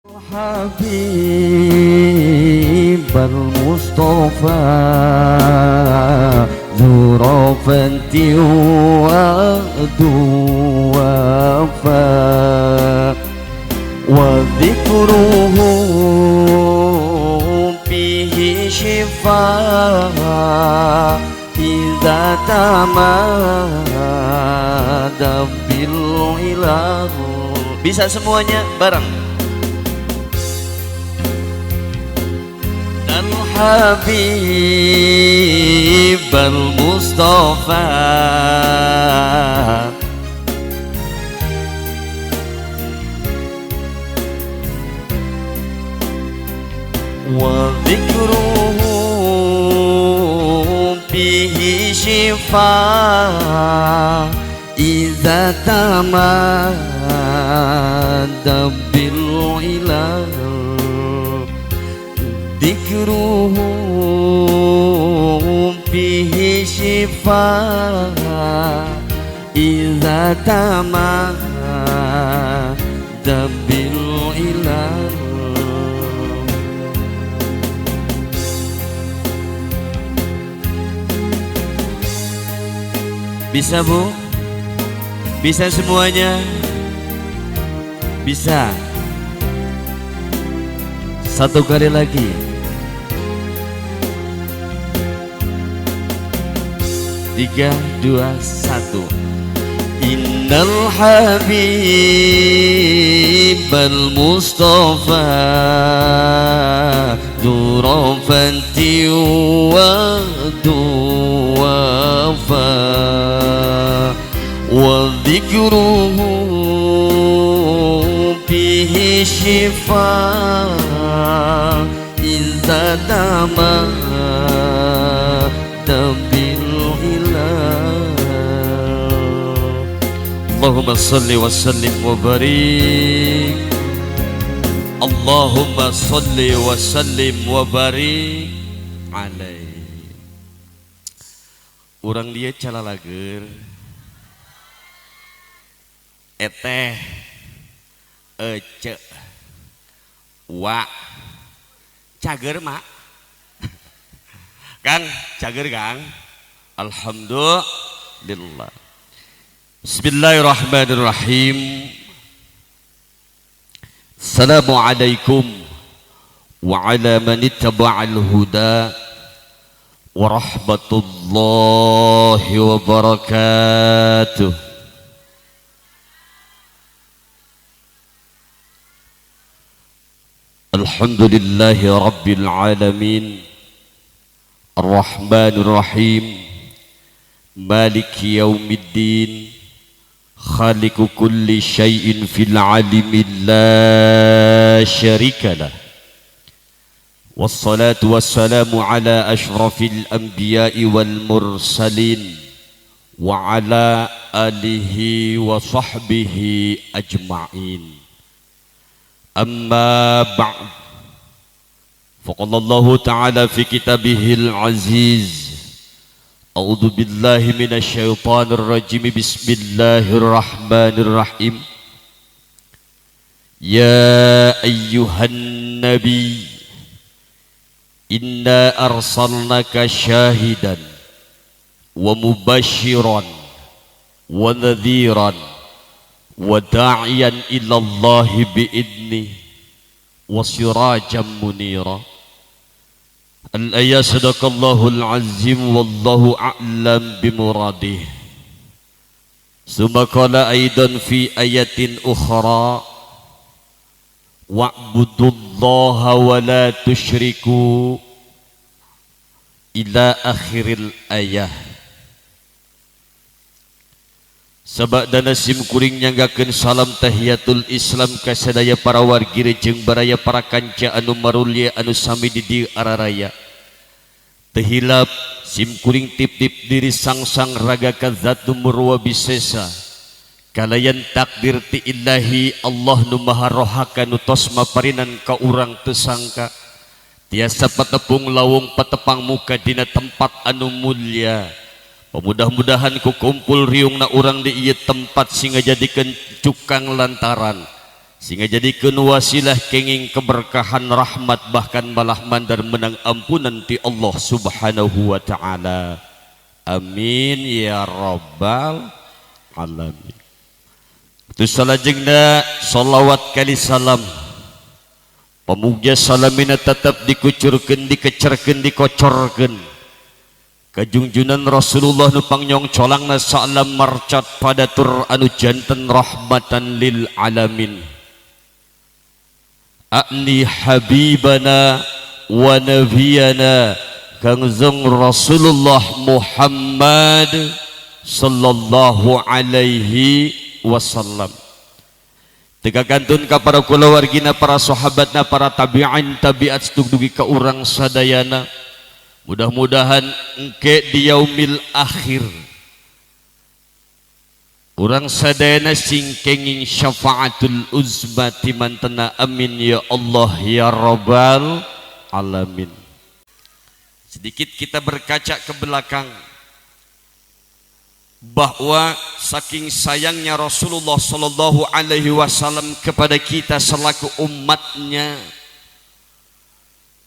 حبيب المصطفى ذو رفة وفاء وذكره به شفاء إذا تماد بالإله. Bisa semuanya bareng. الحبيب المصطفى وذكره به شفاء إذا تماد بالإله. ذكره به شفاء إذا تماد بالإله. Bisa Bu? Bisa semuanya? Bisa. Satu kali lagi. Tiga, dua, satu. Innal habib al-mustafa durafati wa duwafa wa dhikruhu bihi shifa iza tamada bil ilah. Allahumma salli wa sallim wa barik. Allahumma salli wa sallim wa barik alaih. Urang dia calalager eteh ece wa cager mak Kang cager Kang. Alhamdulillah. Bismillahirrahmanirrahim. Assalamualaikum wa ala man ittaba'al huda wa rahmatullahi wa barakatuh. Alhamdulillahi rabbil alamin, ar-rahmanir rahim, maliki yaumiddin, khaliqu kulli syai'in fil alimi la syarika lah. Wassalatu wassalamu ala ashrafil anbiya'i wal mursalin wa ala alihi wa sahbihi ajma'in. Amma ba'd. Faqala Allah Ta'ala fi kitabihil aziz. A'udzu billahi minasy syaithanir rajim. Bismillahirrahmanirrahim. Ya ayyuhan nabi, inna arsalnaka syahidan wa mubashiran wa nadhiran wa da'iyan ilallahi bi'idni wa sirajan munira. Al-ayat sadaqallahul azim wallahu a'lam bimuradih. Summa qala aidan fi ayatin ukhra wa'budullaha wa la tusyriku ila akhiril ayah. Sabadana sim kuring nyanggakeun salam tahiyatul Islam ka sadaya para wargi jeung baraya para kanca anu marulya anu sami di dieu araraya. Teu hilap sim kuring tip-tip diri sangsang raga ka zat nu murwa bisesa. Kalayan takdir ti ilahi Allah nu maha rohaka nu tos maparinan ka urang teu sangka. Tiasa patepung lawung patepang muka dina tempat anu mulya. Mudah-mudahan ku kumpul riungna urang di ieu tempat sehingga jadikan cukang lantaran sehingga jadikan wasilah kenging keberkahan rahmat bahkan malah mandar menang ampunan ti Allah subhanahu wa ta'ala. Amin ya rabbal alamin. Itu salajengna salawat kali salam pemuja salamina tetap dikucurkan, dikecerkan, dikocorkan kajungjunan Rasulullah nu pangyong colangna salam marcat pada tur anu janten rahmatan lil alamin. A'ni habibana wa nabiyana kangjeng Rasulullah Muhammad sallallahu alaihi wasallam. Tegakantun ka para kulawargina, para sahabatna, para tabi'in tabi'at stugdugi ka urang sadayana. Mudah-mudahan engke di yaumil akhir urang sadayana sing kenging syafaatul uzma timantena. Amin ya Allah ya rabbal alamin. Sedikit kita berkaca ke belakang bahwa saking sayangnya Rasulullah sallallahu alaihi wasallam kepada kita selaku umatnya,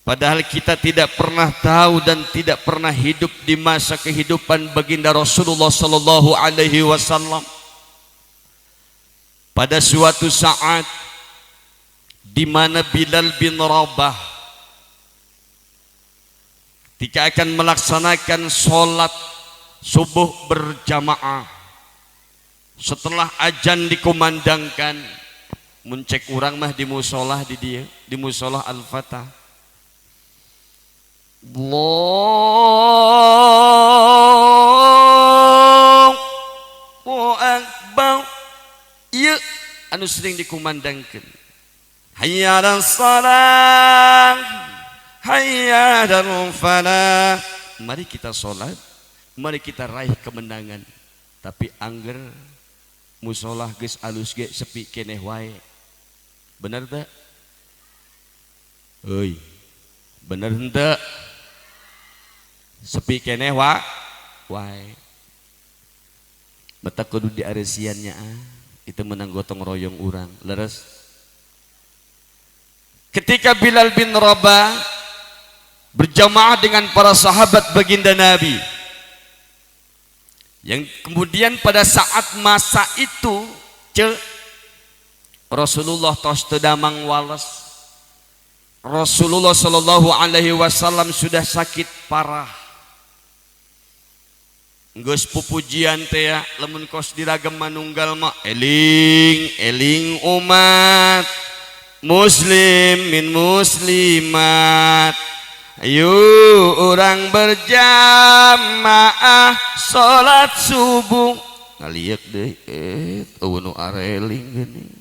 padahal kita tidak pernah tahu dan tidak pernah hidup di masa kehidupan baginda Rasulullah sallallahu alaihi wasallam. Pada suatu saat di mana Bilal bin Rabah ketika akan melaksanakan sholat subuh berjamaah, setelah azan dikumandangkan, muncek urang mah di musolah di dia, di musolah Al-Fatah. Allahu Akbar. Ieu anu sering dikumandangkeun. Hayya 'alas shalah, hayya 'alal falah. Mari kita sholat, mari kita raih kemenangan. Tapi angger musolah geus alus ge sepi keneh wae. Bener teu? Euy. Bener teu? Sepi keneh wae. Mata kudu diaresiannya itu menang gotong royong urang. Leres. Ketika Bilal bin Rabah berjamaah dengan para sahabat baginda Nabi, yang kemudian pada saat masa itu Rasulullah tos teu damang wales. Rasulullah sallallahu alaihi wasallam sudah sakit parah. Geus pupujian teh ya, lamun kos diragam manunggal mah eling eling umat muslim min muslimat. Ayo orang berjamaah salat subuh. Ngaliek deui nu areling geuning.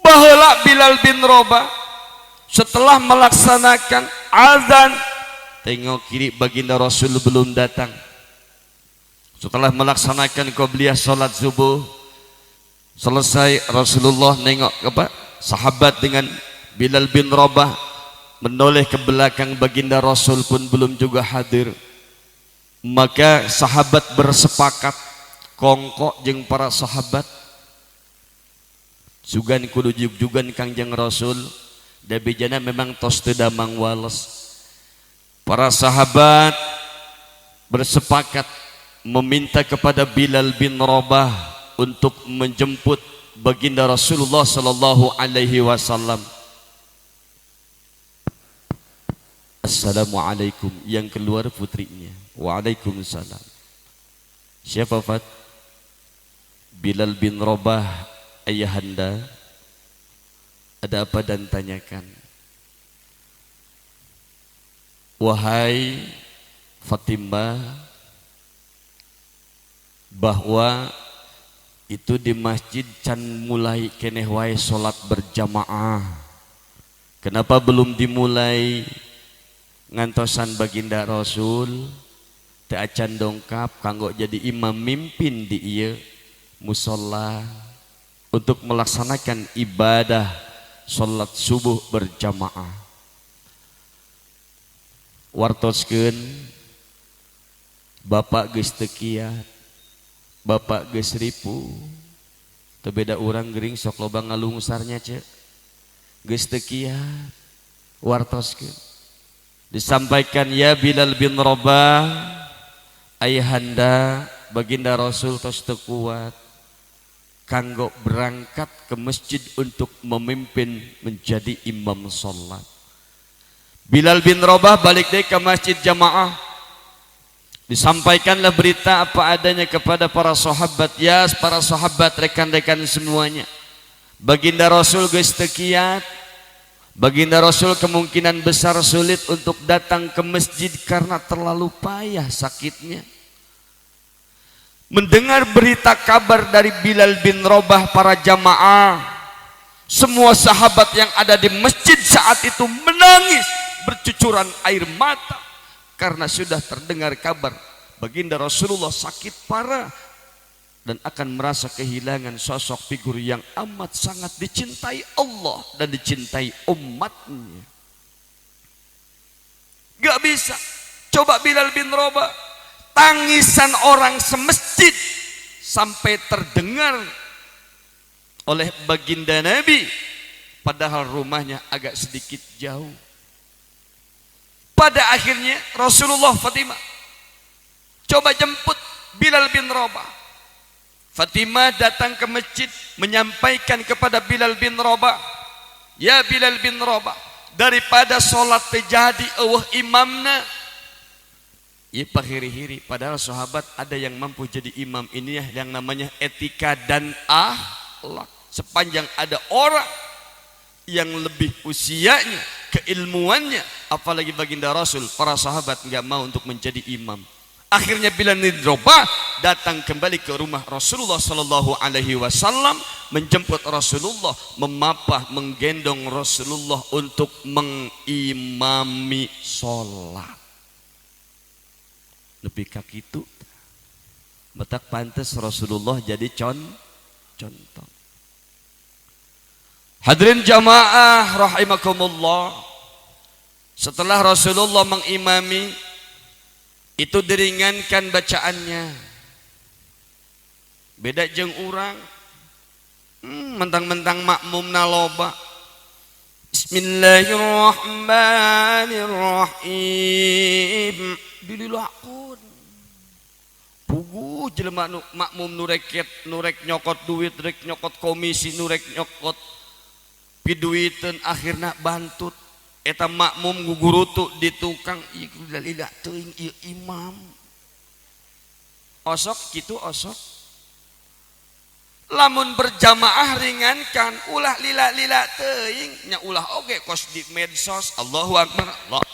Baheula Bilal bin Rabah setelah melaksanakan azan, tengok kiri baginda Rasul belum datang. Setelah melaksanakan qobliyah salat subuh selesai, Rasulullah nengok apa? Sahabat dengan Bilal bin Rabah menoleh ke belakang, baginda Rasul pun belum juga hadir. Maka sahabat bersepakat kongkok jeung para sahabat sugan kudu jugan Kangjeng Rasul da bijana memang tos teu damang wales. Para sahabat bersepakat meminta kepada Bilal bin Rabah untuk menjemput baginda Rasulullah sallallahu alaihi wasallam. Assalamualaikum, yang keluar putrinya. Waalaikumsalam. Siapa Fat? Bilal bin Rabah, ayahanda. Ada apa dan tanyakan. Wahai Fatimah, bahwa itu di masjid can mulai keneh wae salat berjamaah. Kenapa belum dimulai ngantosan baginda Rasul? Teu acan dongkap kanggo jadi imam mimpin di ieu musalla untuk melaksanakan ibadah salat subuh berjamaah. Wartoskeun bapak geus teu kiat, bapak geus ripu, teu beda urang gering sok loba ngalungsarnya ce geus teu kiat wartoskeun disampaikan ya Bilal bin Rabah ayahanda baginda Rasul tos teu kuat kanggo berangkat ke masjid untuk memimpin menjadi imam sholat. Bilal bin Rabah balik deui ke masjid jamaah, disampaikanlah berita apa adanya kepada para sahabat. Ya para sahabat rekan-rekan semuanya, baginda Rasul geus teu kiat, baginda Rasul kemungkinan besar sulit untuk datang ke masjid karena terlalu payah sakitnya. Mendengar berita kabar dari Bilal bin Rabah, para jamaah, semua sahabat yang ada di masjid saat itu menangis bercucuran air mata karena sudah terdengar kabar baginda Rasulullah sakit parah dan akan merasa kehilangan sosok figur yang amat sangat dicintai Allah dan dicintai umatnya. Gak bisa. Coba Bilal bin Rabah, tangisan orang semasjid sampai terdengar oleh baginda Nabi, padahal rumahnya agak sedikit jauh. Pada akhirnya Rasulullah Fatimah coba jemput Bilal bin Rabah. Fatimah datang ke masjid menyampaikan kepada Bilal bin Rabah, ya Bilal bin Rabah, daripada sholat terjadi imamna. Ya pakhiri-hiri, padahal sahabat ada yang mampu jadi imam. Ini yang namanya etika dan akhlak. Sepanjang ada orang yang lebih usianya, keilmuannya, apalagi baginda Rasul, para sahabat nggak mau untuk menjadi imam. Akhirnya Bilal bin Rabah datang kembali ke rumah Rasulullah Sallallahu Alaihi Wasallam, menjemput Rasulullah, memapah, menggendong Rasulullah untuk mengimami sholat. Lebih kaki itu betak pantas Rasulullah jadi contoh. Hadirin jamaah rahimakumullah, setelah Rasulullah mengimami itu diringankan bacaannya. Beda jeung urang mentang-mentang makmum naloba. Bismillahirrahmanirrahim. Dililakun pugu jelema makmum nurek nyokot duit, rek nyokot komisi, nurek nyokot piduiteun, akhirna bantut eta makmum gugurutu di tukang ieu lila teuing ieu imam osok kitu osok. Lamun berjamaah ringankan, ulah lila teuing nya ulah oge kos di medsos. Allahu akbar. Allah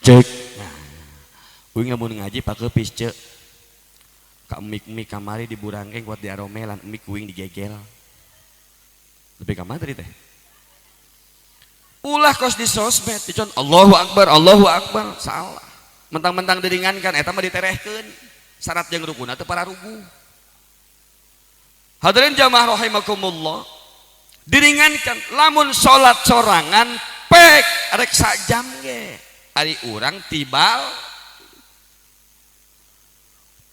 cek. Nah, gue nggak mau ngaji pakai pis cek. Kak mik kamari di burangkeng kuat di aromelan, mik kuing digegel. Lebih kamari teh. Ulah kos di sosmed, dicon Allahu akbar, salah. Mentang-mentang diringankan, eta mah diterehkeun. Syarat jeung rukun atau para rugu. Hadirin jamaah rahimakumullah, diringankan. Lamun sholat sorangan, pek rek sajam ge. Ari urang tibal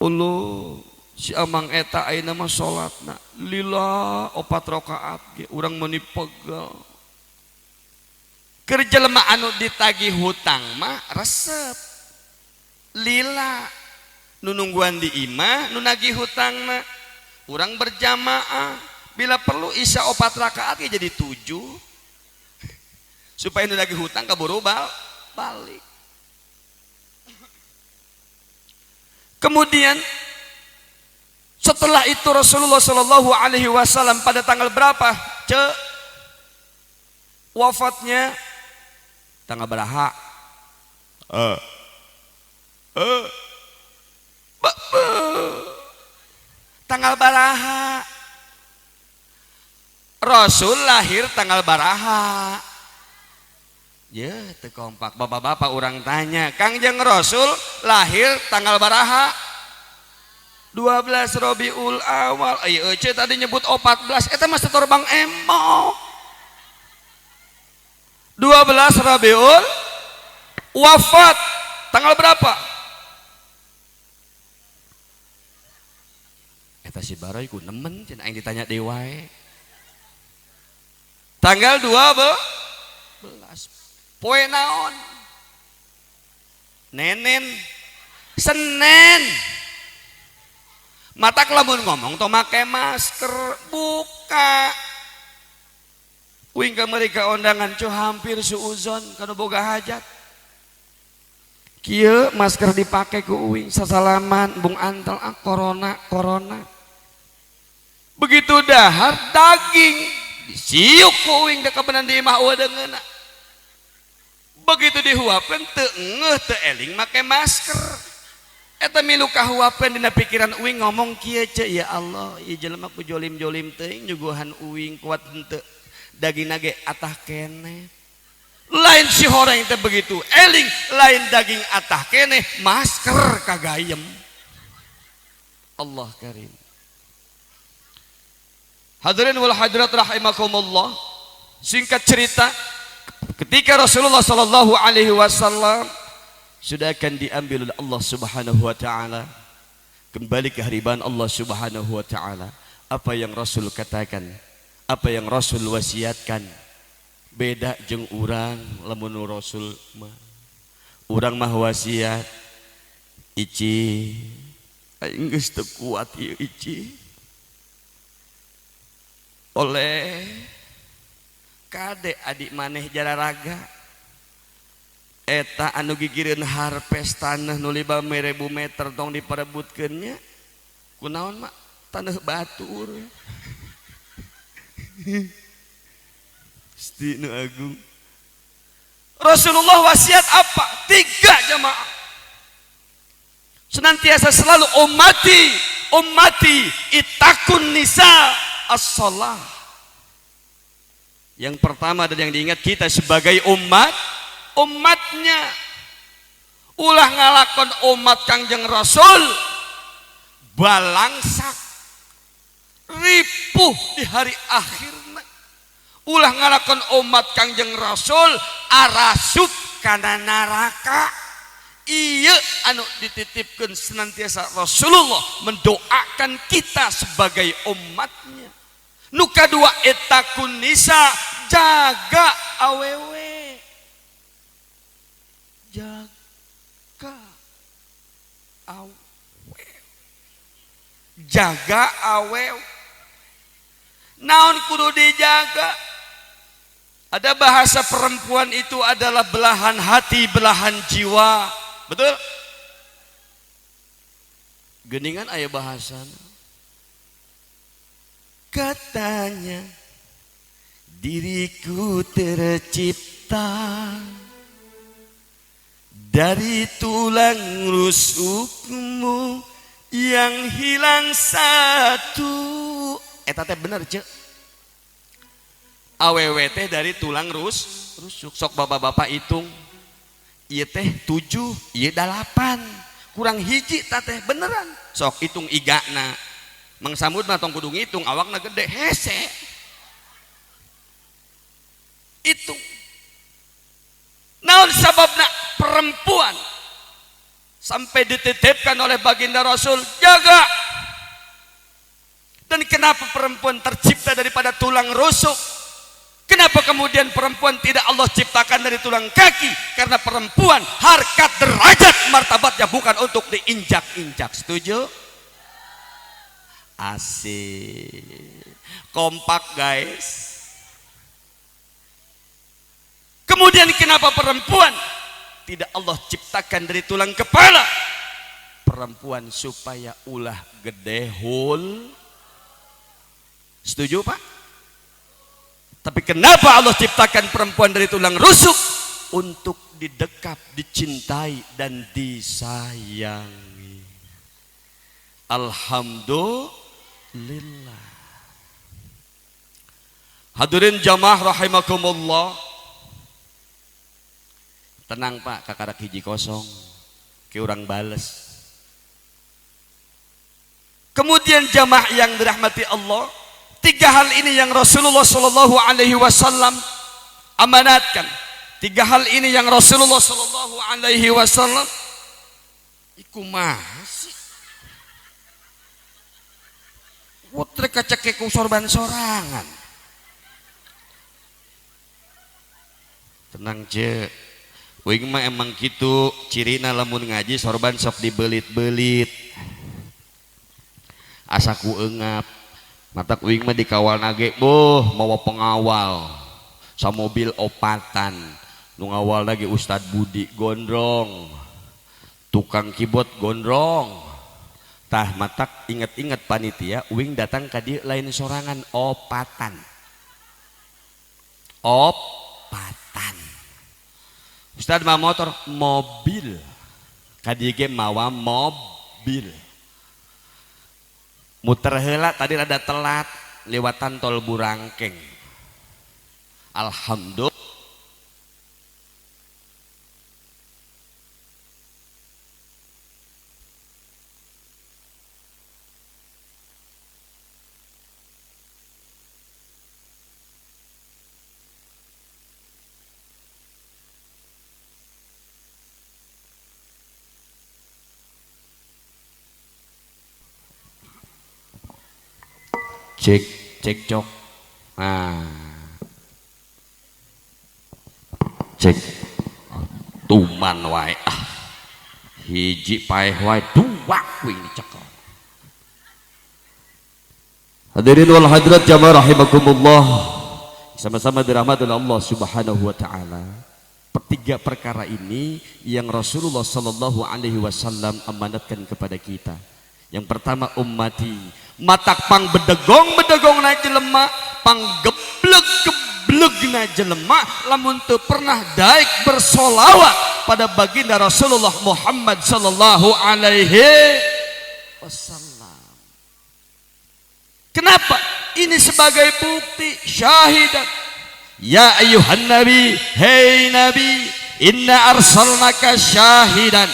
ulu si amang eta ayeuna mah salatna lila 4 rakaat ge urang meuni pegal. Keur jelema anu ditagih hutang mah resep lila, nu nungguan di imah nu nagih hutangna urang berjamaah, bila perlu isya 4 rakaat ge jadi 7 supaya nu nagih hutang kaburu balik. Kemudian setelah itu Rasulullah Shallallahu Alaihi Wasallam pada tanggal berapa wafatnya? Tanggal beraha? Tanggal baraha? Rasul lahir tanggal baraha? Ya, terkompak. Bapak-bapak orang tanya, Kangjeng Rasul lahir tanggal baraha? 12 Rabiul Awal. Ayo tadi nyebut 14, eta mah setorbang emo. 12 Rabiul wafat tanggal berapa? Eta si Baroy ku nemen cenah aing ditanya deui wae. Tanggal 12. Poe naon? Nenen. Senin. Matak lamun ngomong tong make masker, buka. Uing kamari ka undangan cu hampir suuzon kana boga hajat. Kieu masker dipake ku uing sasalaman bung antel corona. Begitu dahar daging disiuk ku uing da kabenan di imah deungeuna. Begitu dihuapkeun teu ngeuh teu eling make masker. Eta milu kahuapkeun dina pikiran uing ngomong kieu ce, ya Allah, ieu jelema ku jolim-jolim teuing nyuguhan uing kuat henteu dagingna ge atah keneh. Lain si horeng teh begitu eling, lain daging atah keneh masker kagayem. Allah karim. Hadirin wal hadirat rahimakumullah, singkat cerita ketika Rasulullah sallallahu alaihi wasallam sudah akan diambil oleh Allah Subhanahu wa taala, kembali ke hariban Allah Subhanahu wa taala, apa yang Rasul katakan, apa yang Rasul wasiatkan beda jeung urang. Lamun Rasul mah urang mah wasiat ici aing geus teu kuat ieu ici oleh kade adik maneh jararaga eta anu gigireun harpes tanah nu 5.000 meter tong diparebutkeun nya kunaon mak tanah batur. Gusti nu agung. Rasulullah wasiat apa? 3 jamaah. Senantiasa selalu ummati itakun nisa as-shalah. Yang pertama dan yang diingat kita sebagai umatnya, ulah ngalakon umat Kangjeng Rasul balangsak ripuh di hari akhirna. Ulah ngalakon umat Kangjeng Rasul arasup kana neraka. Ieu anu dititipkeun senantiasa Rasulullah mendoakan kita sebagai umatnya. Nu kadua etakun nisa, jaga awewe. Jaga awewe. Jaga awewe. Naon kudu dijaga? Ada bahasa perempuan itu adalah belahan hati, belahan jiwa. Betul? Geningan aya bahasana. Katanya diriku tercipta dari tulang rusukmu yang hilang satu. Eta teh bener cek. Awewe teh dari tulang rusuk. Sok bapak-bapak hitung. Ieu teh 7, ieu 8. Kurang hiji teh beneran. Sok hitung igana. Mang Samud mah tong kudu ngitung awakna gede hese. Hitung. Naon sababna perempuan sampai dititipkan oleh baginda Rasul jaga. Dan kenapa perempuan tercipta daripada tulang rusuk? Kenapa kemudian perempuan tidak Allah ciptakan dari tulang kaki? Karena perempuan harkat derajat martabatnya bukan untuk diinjak-injak. Setuju? Asik. Kompak guys. Kemudian kenapa perempuan tidak Allah ciptakan dari tulang kepala? Perempuan supaya ulah gede hul. Setuju Pak? Tapi kenapa Allah ciptakan perempuan dari tulang rusuk? Untuk didekap, dicintai dan disayangi. Alhamdulillah. Hadirin jamaah rahimakumullah. Tenang Pak, kakarak hiji kosong. Ki urang bales. Kemudian jamaah yang dirahmati Allah, 3 hal ini yang Rasulullah sallallahu alaihi wasallam amanatkan Tiga hal ini yang Rasulullah Shallallahu Alaihi Wasallam iku masih putra kacekeku sorban sorangan. Tenang je, uing mah emang gitu cirina lamun ngaji sorban sok dibelit-belit. Asaku engap, matak uing mah dikawal nage, boh mau pengawal, sa mobil opatan, nu ngawal lagi Ustadz Budi gondrong, tukang keyboard gondrong. Tah matak inget-inget panitia, uing datang ka dieu lain sorangan opatan. Ustadz mah motor mobil, kadi ge mawa mobil. Muter heula tadi rada telat lewatan tol Burangkeng. Alhamdulillah. Cek cok, cek tuman wae hiji paeh wae dua kuing dicekel. Hadirin wal hadirat jamaah rahimakumullah, sama-sama dirahmati Allah Subhanahu wa taala. Ketiga perkara ini yang Rasulullah Sallallahu Alaihi Wasallam amanatkan kepada kita. Yang pertama, ummati matak pang bedegong na jelema, pang geblek na jelema lamun teu pernah daek bersolawat pada baginda Rasulullah Muhammad Sallallahu Alaihi Wasallam. Kenapa? Ini sebagai bukti syahidat. Ya ayuhan nabi, hei nabi, inna arsalnaka syahidan.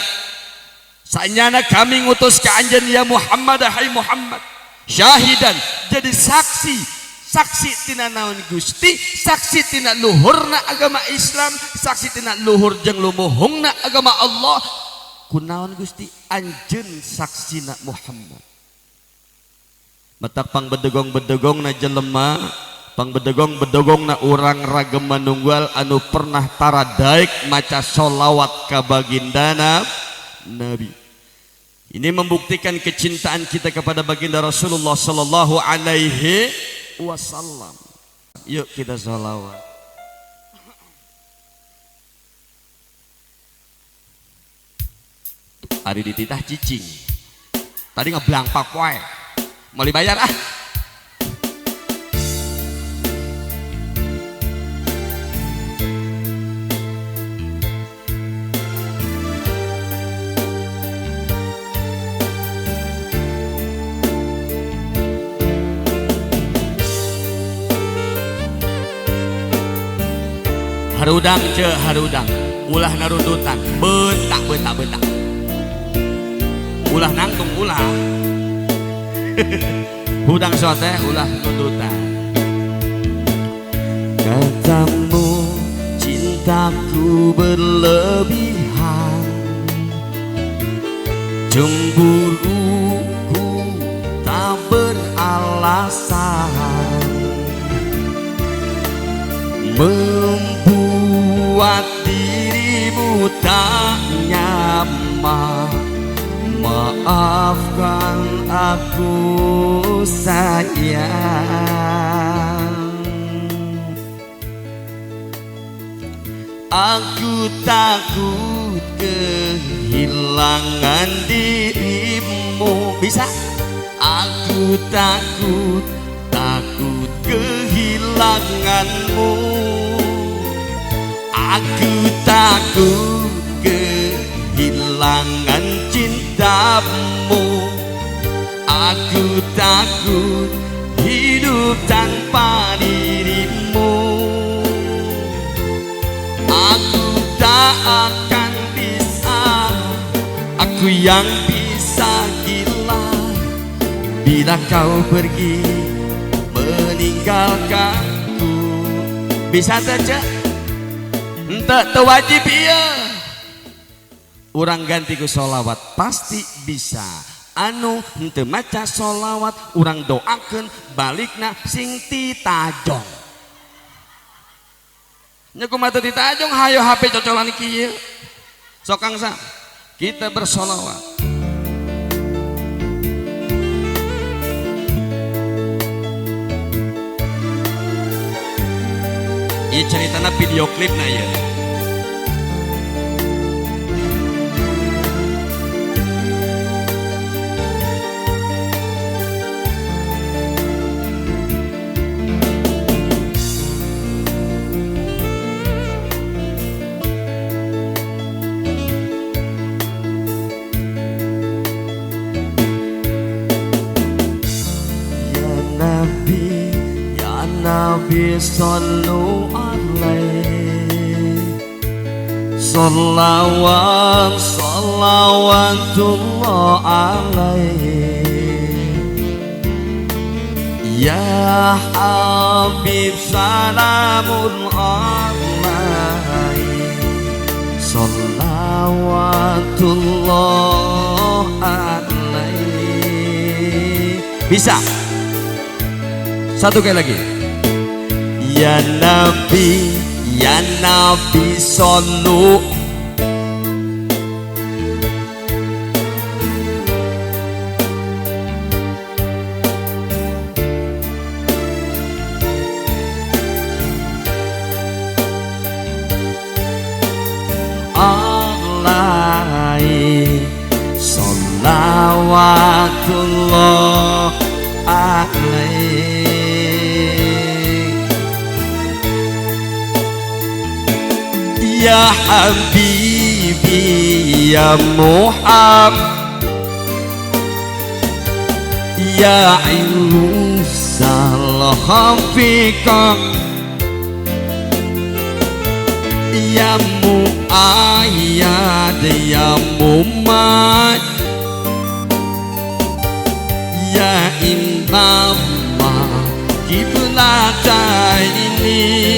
Sanyana kami ngutus ke anjeun ya Muhammad, hai Muhammad, syahidan, jadi saksi tina naon Gusti, saksi tina luhurna agama Islam, saksi tina luhur jeung lumuhungna agama Allah. Kunaon Gusti? Anjeun saksina Muhammad. Matak pang bedegong na jelema, pang bedegong na urang ragem manunggal anu pernah tara daek maca sholawat ka bagindana Nabi. Ini membuktikan kecintaan kita kepada baginda Rasulullah Sallallahu Alaihi Wasallam. Yuk kita sholawat. Ari dititah cicing. Tadi ngeblangpak wae. Mau dibayar ah. Harudang ce harudang, ulah narundutan, bentak. Ulah nangtung ulah. Hudang sote ulah nundutan. Katamu cintaku berlebihan, cemburuku tak beralasan, membuat dirimu tak nyaman. Maafkan aku sayang, aku takut kehilangan dirimu. Bisa? Aku takut kehilanganmu. Aku takut kehilangan cintamu. Aku takut hidup tanpa dirimu. Aku tak akan bisa, aku yang bisa gila bila kau pergi meninggalkanku. Bisa saja teu wajib ieu urang ganti ku sholawat pasti bisa. Anu henteu maca sholawat urang doakeun balikna sing ti tajong. Nya kumaha teu ti tajong hayo HP cocolan kieu. Sok Kang Sa kita bersholawat. Ieu caritana video klipna ieu. Nabi sallu alaih salawatullah alaih ya Habib salamun alaih salawatullah alaih. Bisa satu kali lagi. Ya Nabi sallu alaihi salawatullah alaihi. Ya Habibi ya Muhammad ya Insal Hafiqah ya Mu'ayyad ya Mu'mad ya Imamah Kiblata ini.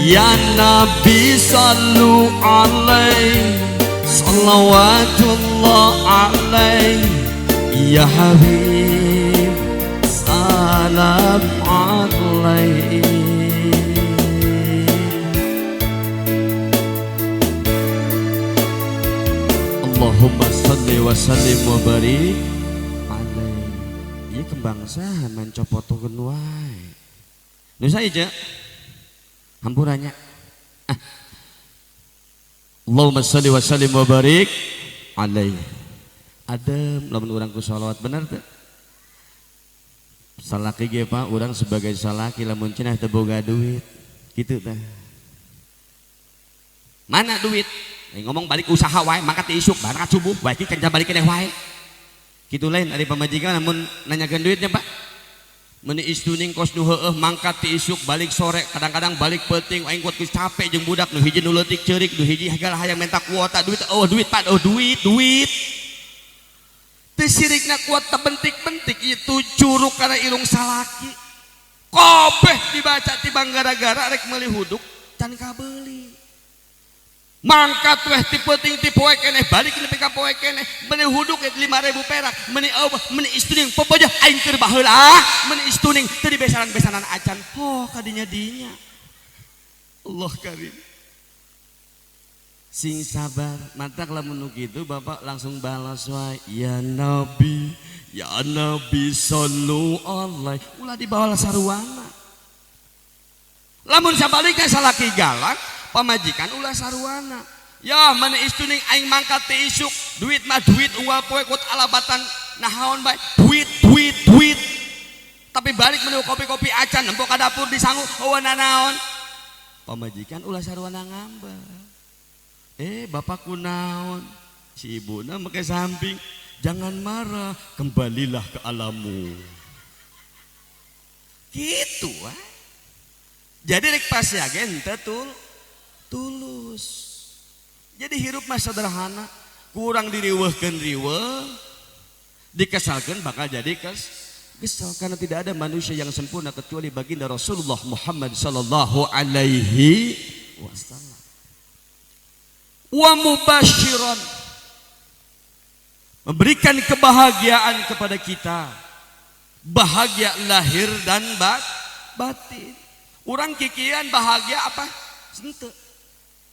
Ya Nabi sallu alaih salawatullah alaih ya Habib salam alaih. Allahumma salli wa sallim wa barik alaih. Ieu kembang saha mancopotokeun wae. Nu saeja hampurannya. Allahumma sholli wa sallim wa barik alaihi. Adem lamun urang ku sholawat bener teh. Salaki ge Pak, urang sebagai salaki lamun cenah teu boga duit. Kitu teh. Mana duit? Ngomong balik usaha wae mangkat ti isuk barang subuh wae ki kenca balik keneh wae. Kitu lain ari pamajikan lamun nanyakeun duitnya Pak. Meni istuning kos nu heueuh mangkat ti isuk balik sore kadang-kadang balik peuting aing kuat geus capek jeung budak nu hiji nu leutik ceurik nu hiji hagala hayang minta kuota duit duit Pak duit teu sirikna kuat teu bentik-bentik itu curug kana irung salaki kabeh dibaca tibang gara-gara rek meuli huduk can kabeuli mangkat weh ti peuting ti poe keneh balik nepi ka poe keneh meuni huduk 5.000 perak meuni meuni istuning popoja aing keur baheula meuni istuning teu dibesaran-besaran acan kadinya dinya Allah karim sing sabar matak lamun nu kitu Bapak langsung balas wae ya Nabi sallu alaihi ulah dibawa saruana lamun sabalika salaki galak pamajikan ulah saruana ya mana istuning aing mangkat ti isuk duit mah duit unggal poe kut alabatan nahaon bae duit tapi balik menu kopi-kopi acan empok ka dapur disangu eueuna naon pamajikan ulah saruana ngambek bapak kunaon si ibuna make samping jangan marah kembalilah ke alammu gitu jadi rek pasiagen teu tulus jadi hirup mah sederhana kurang diriweuhkeun riweuh dikesalkeun bakal jadi kesal karena tidak ada manusia yang sempurna kecuali baginda Rasulullah Muhammad sallallahu alaihi wasallam. Wa mubasyiran, memberikan kebahagiaan kepada kita, bahagia lahir dan batin. Urang kikian bahagia apa? Sente.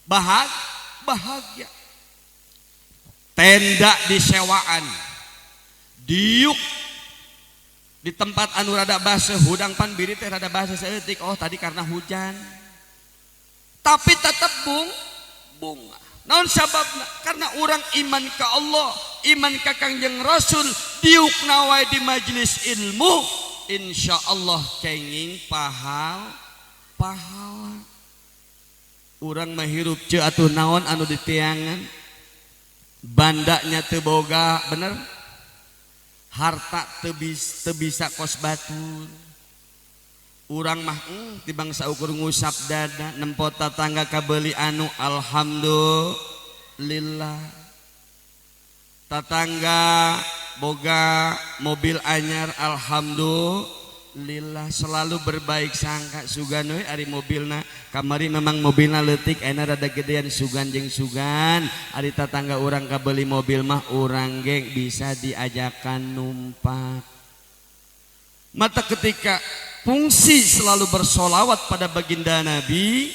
Bahagia. Tenda disewaan, diuk di tempat anu rada baseuh, hudang pan biri teh rada baseuh saeutik. Oh tadi karena hujan. Tapi tetap bunga. Naon sababna? Karena orang iman ka Allah, iman ka Kangjeng Rasul, diuk nawai di majelis ilmu, insyaallah kenging pahala. Urang mah hirup ceu atuh naon anu ditiangan, bandanya teu boga, bener? Harta teu bisa kos batur. Urang mah tibang saukur ngusap dada, nempot tatangga kabeuli anu alhamdulillah. Tatangga boga mobil anyar alhamdulillah, selalu berbaik sangka. Sugan we ari mobilna, kamari memang mobilna leutik, ena rada gedean sugan jeung sugan. Ari tatangga urang kabeuli mobil mah urang ge bisa diajakan numpak. Mata ketika fungsi selalu bersolawat pada baginda Nabi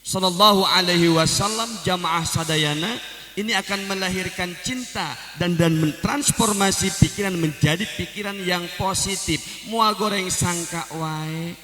Sallallahu Alaihi Wasallam, jamaah sadayana ini akan melahirkan cinta dan mentransformasi pikiran menjadi pikiran yang positif. Mua goreng sangka wae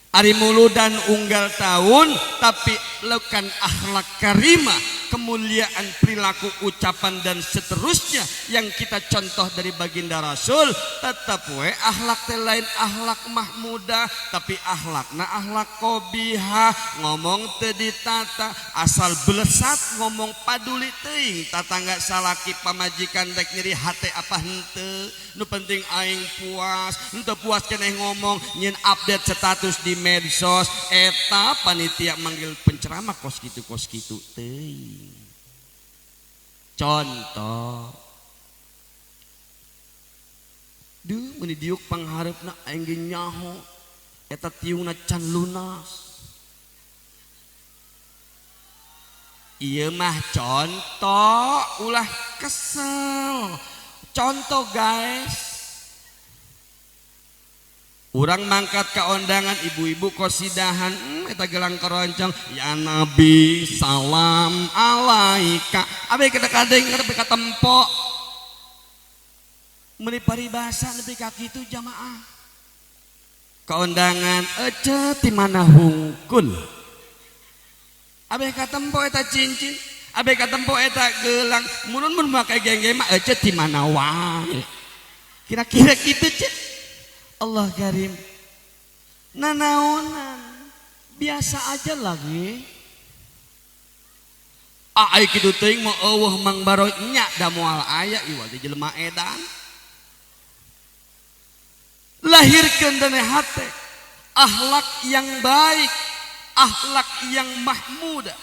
ari muludan unggal tahun, tapi lakukan akhlak karimah, kemuliaan perilaku, ucapan dan seterusnya yang kita contoh dari baginda Rasul. Tetap we akhlak teh lain akhlak mahmudah, tapi akhlakna akhlak qobihah, ngomong teu ditata, asal belesat ngomong paduli teuing. Tatangga salaki pamajikan rek nyeri hate apa henteu, nu penting aing puas. Henteu puas keneh ngomong nyeun update status di medsos, eta panitia manggil penceramah kos kitu teuing. Contoh, duh meni diuk pangharepna aing ge nyaho eta tiungna can lunas. Ieu mah contoh, ulah kesel. Contoh guys, urang mangkat ke undangan ibu-ibu kosidahan, eta gelang keroncong, ya Nabi salam alaika, abe kita kadeng ngarep ka tempo, meuni paribasa nepi ka kitu jamaah. Ke undangan ece ti mana hungkul, abe ka tempo eta cincin, abe ka tempo eta gelang, mun make gengge mah ece ti mana wae. Kira-kira kitu cek. Allah karim, nanaonan biasa aja lagi. Ai kitu teuing mah eueuh Mang Baroy nya da moal aya ieu teh jelema edan. Lahirkeun dana hate akhlak yang baik, akhlak yang mahmudah.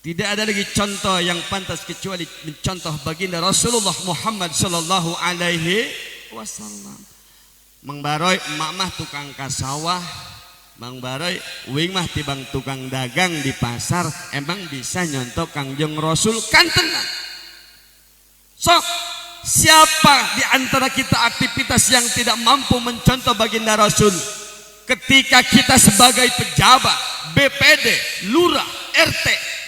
Tidak ada lagi contoh yang pantas kecuali mencontoh baginda Rasulullah Muhammad sallallahu alaihi wasallam. Mang Baroy emak mah tukang kasawah, Mang Baroy uing mah tibang tukang dagang di pasar, emang bisa nyontok Kangjeng Rasul kantenan. Sok siapa di antara kita aktivitas yang tidak mampu mencontoh baginda Rasul? Ketika kita sebagai pejabat, BPD, lurah, RT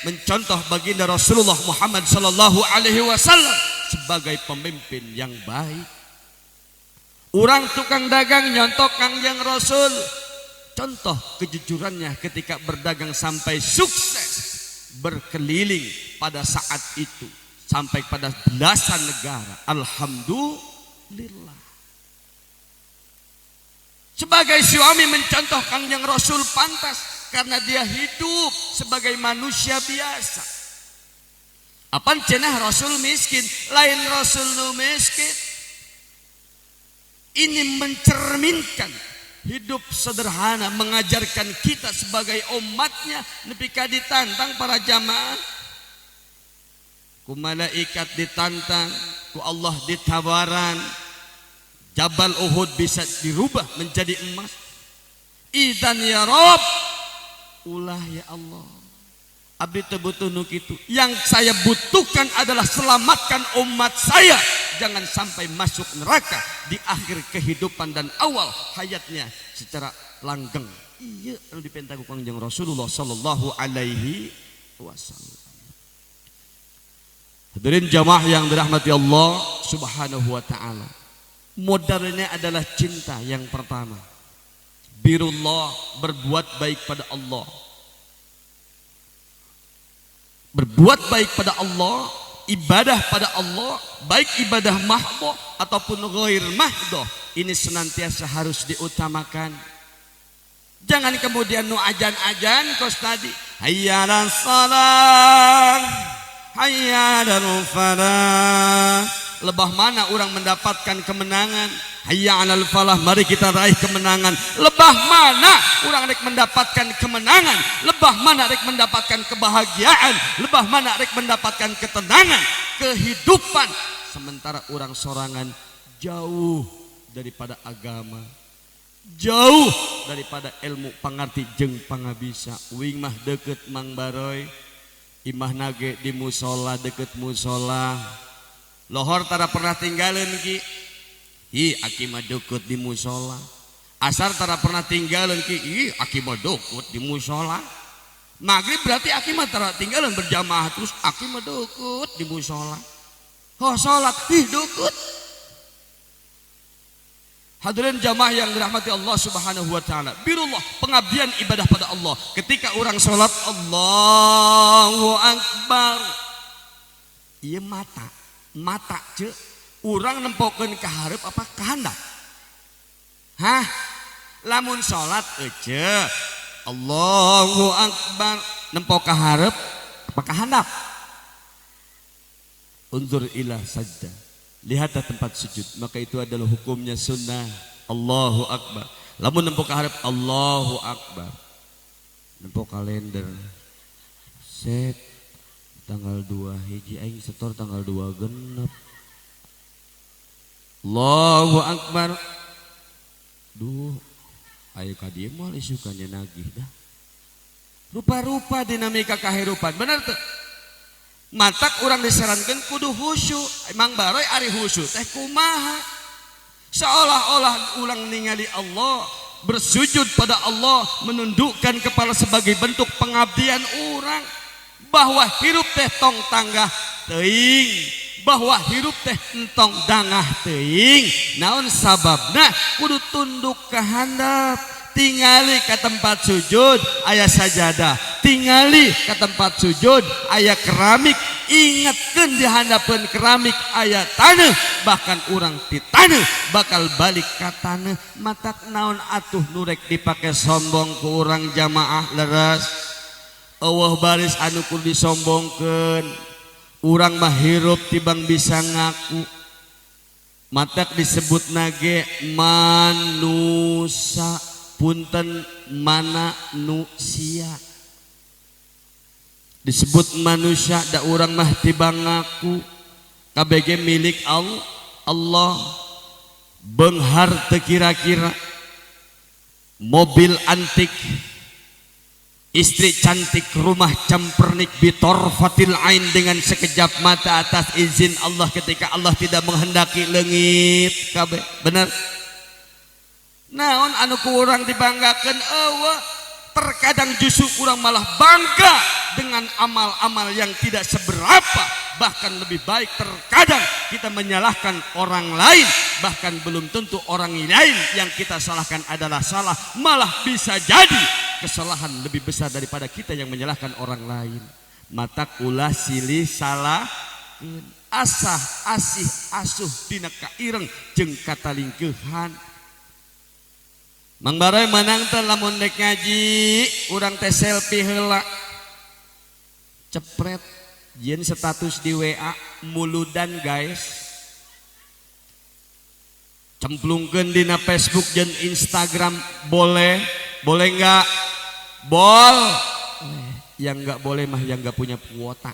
mencontoh baginda Rasulullah Muhammad sallallahu alaihi wasallam sebagai pemimpin yang baik. Urang tukang dagang nyontok Kangjeng Rasul, contoh kejujurannya ketika berdagang sampai sukses berkeliling pada saat itu sampai pada belasan negara. Alhamdulillah. Sebagai suami mencontoh Kangjeng Rasul pantas karena dia hidup sebagai manusia biasa. Apaan cenah Rasul miskin, lain Rasul nu miskin. Ini mencerminkan hidup sederhana, mengajarkan kita sebagai umatnya nepi ka ditantang para jamaah. Ku malaikat ditantang, ku Allah ditawaran. Jabal Uhud bisa dirubah menjadi emas. Idzan ya Rabb, ulah ya Allah. Abdi teu butuh nu kitu. Yang saya butuhkan adalah selamatkan umat saya jangan sampai masuk neraka di akhir kehidupan dan awal hayatnya secara langgeng. Iya anu dipenta ku Kangjeng Rasulullah sallallahu alaihi wasallam. Hadirin jamaah yang dirahmati Allah Subhanahu wa taala. Modalnya adalah cinta yang pertama. Birullah, berbuat baik pada Allah. Berbuat baik pada Allah, ibadah pada Allah, baik ibadah mahdhah ataupun ghair mahdhah, ini senantiasa harus diutamakan. Jangan kemudian nu ajan-ajan kos tadi, hayya 'alas shalah, hayya 'alal falah. Lebah mana orang mendapatkan kemenangan? Hayya 'alal falah, mari kita raih kemenangan. Lebah mana orang rek mendapatkan kemenangan? Lebah mana rek mendapatkan kebahagiaan? Lebah mana rek mendapatkan ketenangan, kehidupan, sementara orang sorangan jauh daripada agama, jauh daripada ilmu pangarti jeung pangabisa. Uing mah deket Mang Baroy, imah nage di musola, deket musola. Lohor tara pernah tinggalin ki, hi aki mah deket di musola. Asar tara pernah tinggalin ki, hi aki mah deket di musola. Maghrib berarti aki mah tara tinggalin berjamaah terus aki mah deket di musola. Oh sholat, hi deket. Hadirin jamaah yang dirahmati Allah Subhanahu wa taala. Birullah, pengabdian ibadah pada Allah. Ketika orang sholat Allahu Akbar, ieu mata ce urang nempokeun ka hareup apa ka handap? Hah? Lamun salat ce Allahu Akbar nempok ka hareup apa ka handap? Unzur ila sajdah. Lihatlah tempat sujud, maka itu adalah hukumnya sunnah. Allahu Akbar. Lamun nempok ka hareup Allahu Akbar. Nempok kalender. Set tanggal 2 hiji aing setor tanggal 2 genep. Allahu Akbar. Duh, ayo ka dieu moal isukannya nagih dah. Rupa-rupa dinamika kahirupan, bener tuh. Matak orang disarankan kudu khusyuk. Mang Baroy ari khusyuk teh kumaha? Seolah-olah ulang ningali Allah, bersujud pada Allah, menundukkan kepala sebagai bentuk pengabdian orang. Bahwa hirup teh tong tanggah teuing, bahwa hirup teh entong dangah teuing. Naon sababna? Kudu tunduk ka handap, tingali ka tempat sujud aya sajadah, tingali ka tempat sujud aya keramik, ingetkeun di handapeun keramik aya taneuh, bahkan urang ti taneuh bakal balik ka taneuh. Matak naon atuh nu rek dipake sombong ku urang jamaah leres. Allah baris anu kudu disombongkeun. Urang mah hirup tibang bisa ngaku. Matak disebut nage manusia, punten manusia. Disebut manusia da urang mah tibang ngaku. KBG milik Allah. Benghar teu kira-kira. Mobil antik, istri cantik, rumah campernik, bitorfatil ain, dengan sekejap mata atas izin Allah ketika Allah tidak menghendaki leungit kabeh. Bener? Naon anu ku urang dibanggakeun eueuh, terkadang justru urang malah bangga dengan amal-amal yang tidak seberapa, bahkan lebih baik. Terkadang kita menyalahkan orang lain, bahkan belum tentu orang lain yang kita salahkan adalah salah, malah bisa jadi kesalahan lebih besar daripada kita yang menyalahkan orang lain. Matak ulah silih salah asah asih asuh dina kaireng jeung katalingkeuhan. Mang Baroy menang teh lamun dek ngaji urang teh selfie heula cepret yen status di WA muludan guys, cemplungkeun dina Facebook dan Instagram. Boleh enggak? Yang enggak boleh mah yang enggak punya kuota.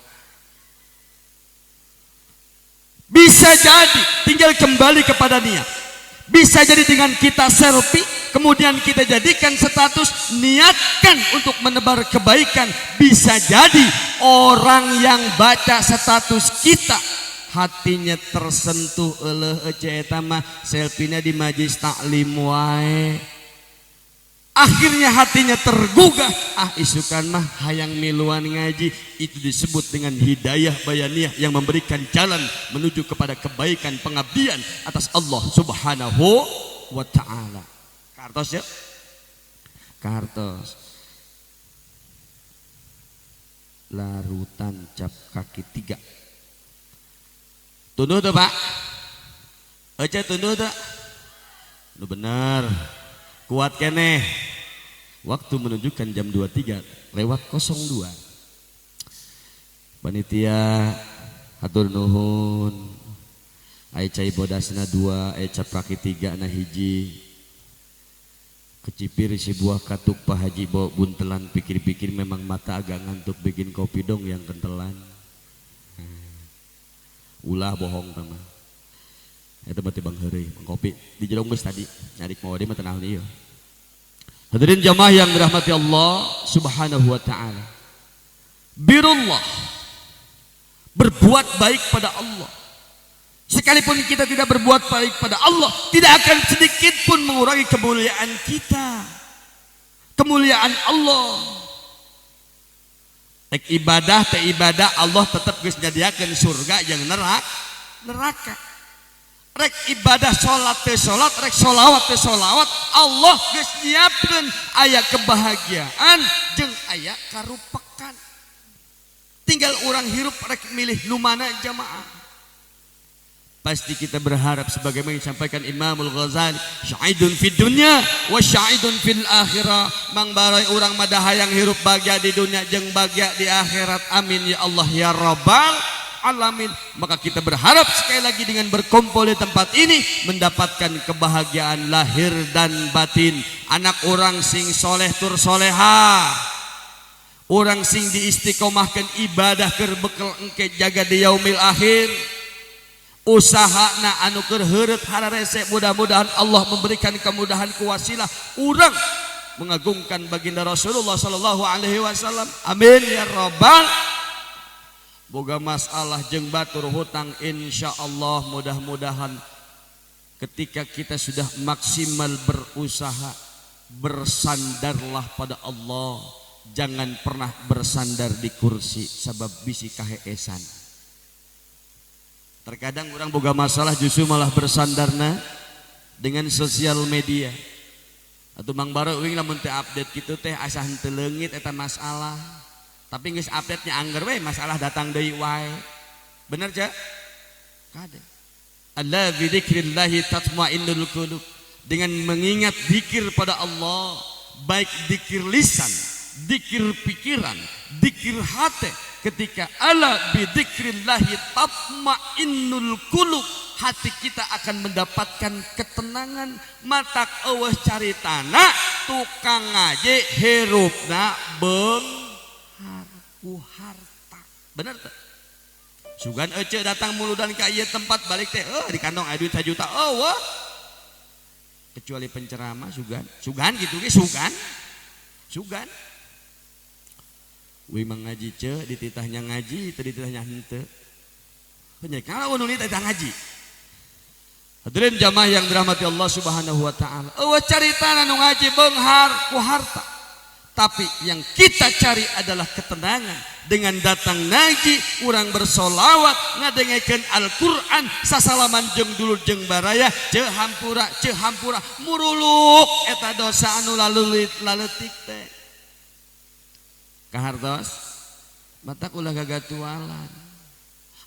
Bisa jadi tinggal kembali kepada niat. Bisa jadi dengan kita selfie kemudian kita jadikan status, niatkan untuk menebar kebaikan, bisa jadi orang yang baca status kita hatinya tersentuh oleh eta mah selfie-nya di majlis taklim wae. Akhirnya hatinya tergugah, isukan mah hayang miluan ngaji. Itu disebut dengan hidayah bayaniyah yang memberikan jalan menuju kepada kebaikan pengabdian atas Allah Subhanahu wa ta'ala. Kartos ya, kartos larutan cap kaki 3 tunduh tuh Pak aja, tunduh tuh lu benar kuat keneh. Waktu menunjukkan jam 23:02. Panitia hatur nuhun. Aya cai bodasna 2, aya capraki 3 na hiji. Kecipir si buah katuk Pak Haji bawa buntelan, pikir-pikir memang mata agak ngantuk, bikin kopi dong yang kentelan. Ulah bohong teman. Eta berarti Bang Heureuy, kopi di jerong geus tadi. Nyarik mau dia mah tenang ieu. Hadirin jamaah yang dirahmati Allah Subhanahu wa taala. Birullah, berbuat baik pada Allah. Sekalipun kita tidak berbuat baik pada Allah, tidak akan sedikit pun mengurangi kemuliaan kita. Kemuliaan Allah. Tek ibadah, teh ibadah, Allah tetap geus nyadiakeun surga jeung neraka. Rek ibadah sholat teh sholat, rek sholawat teh sholawat, Allah geus nyiapkeun aya kebahagiaan jeung aya karupakan. Tinggal orang hirup rek milih nu mana jamaah. Pasti kita berharap sebagaimana disampaikan Imamul Ghazali, sya'idun fid dunya wa sya'idun fil akhirah. Mang barai urang mah hayang hirup bahagia di dunia jeung bahagia di akhirat. Amin ya Allah ya rabbal alamin. Maka kita berharap sekali lagi dengan berkumpul di tempat ini mendapatkan kebahagiaan lahir dan batin. Anak orang sing soleh tur soleha, orang sing diistiqomahkan ibadah keur bekel engke jaga di yaumil akhir. Usahana anu keur heureut hararese, mudah-mudahan Allah memberikan kemudahan ku wasilah urang mengagungkan baginda Rasulullah sallallahu alaihi wasallam. Amin ya rabbal. Boga masalah jeung batur hutang, insyaallah mudah-mudahan ketika kita sudah maksimal berusaha, bersandarlah pada Allah. Jangan pernah bersandar di kursi sabab bisi kaheesan. Terkadang orang boga masalah justru malah bersandarna dengan sosial media. Atau Mang Baro uing lamun teh update kitu teh asa henteu leungit eta masalah. Tapi geus update-nya angger we masalah datang deui wae. Bener ca? Kade. Alla bi dzikrillah tatmainnul qulub. Dengan mengingat zikir pada Allah, baik zikir lisan, zikir pikiran, zikir hati. Ketika ala bidzikrillahi tatmainnul qulub, hati kita akan mendapatkan ketenangan. Matak eueuh caritana tukang ngaji hirupna beunghar ku harta. Bener teh? Sugan ece datang muludan ka ieu tempat balik teh di kantong aya duit 1 juta eueuh. Kecuali penceramah sugan gitu ge sugan. Wih mengaji ce dititahnya ngaji, itu dititahnya henteu. Hanya kalau anu dititah ngaji. Hadirin jamaah yang dirahmati Allah Subhanahu wa taala. Eueuh caritana nu ngaji beunghar ku harta. Tapi yang kita cari adalah ketenangan. Dengan datang ngaji, urang bersolawat, ngadengekeun Al-Qur'an, sasalaman jeung dulur jeung baraya, ceu hampura, muruluk eta dosa anu laletik teh. Kahartos matak ulah gagatualan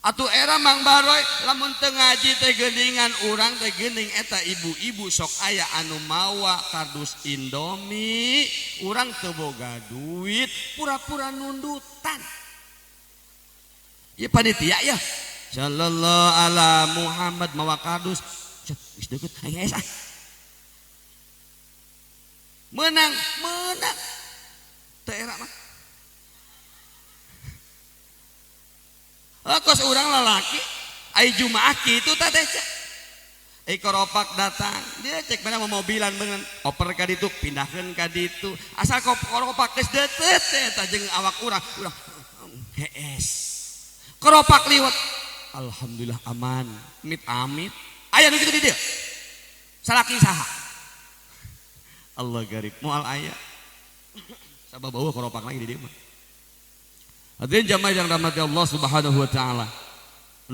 atuh era Mang Baroy lamun teu ngaji teh geuningan urang teh geuning eta ibu-ibu sok aya anu mawa kardus Indomie, urang teu boga duit pura-pura nundutan. Ieu panitia ya sallallahu ala Muhammad mawa kardus geus deukeut hayang esa menang teh era mah. Kos urang lalaki ai jumaah kitu teh Koropak datang, dia cek mana mau mobilan dengan oper ka ditu, pindahkeun ka ditu. Asal koropak geus deutet eta jeung awak urang hees. Koropak liwat. Alhamdulillah aman. Amit. Aya nu kitu di dieu. Salaki saha? Allah garib moal aya. Sababawa koropak lagi di dieu mah. Hadirin jamaah yang rahmati Allah Subhanahu wa taala.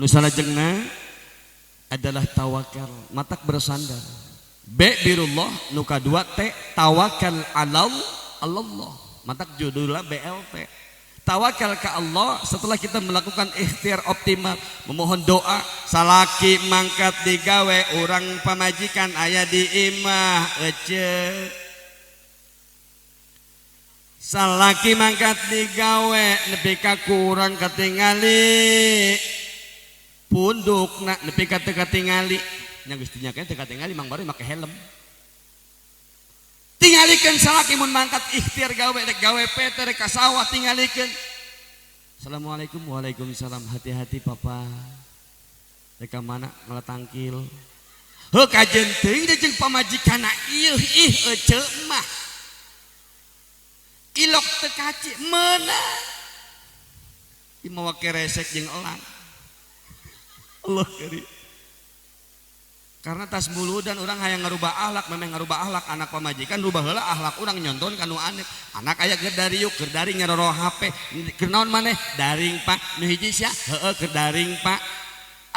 Nu salajengna adalah tawakal, matak bersandar. B birullah, nu kadua T tawakal alal Allah. Matak judulnya BLT. Tawakal ke Allah setelah kita melakukan ikhtiar optimal, memohon doa, salaki mangkat digawe, orang pamajikan aya di imah ece. Salaki mangkat digawe, nepi ka kurang katingali. Punduk nak nepi ka teu katingali nya geus dinyakeun teu katingali mang bari make helm tingalikeun salaki mun mangkat ikhtiar gawe rek gawe PT rek ka sawah tingalikeun Assalamualaikum waalaikumsalam hati-hati papa rek ka mana ngalatangkil heuh kajeun teuing da jeung pamajikanna ih ece mah ilok teu kaci meunang imawa keresek jeung elang Allah kari. Karena tas mulu dan orang hayang ngarubah akhlak, memang ngarubah akhlak anak pamajikan rubah heula akhlak orang nyonton kanu aneh. Anak aya keur dari yuk, keur daring nyaroro HP. Keur naon maneh? Daring Pak. Nu hiji sia? Heeh keur daring Pak.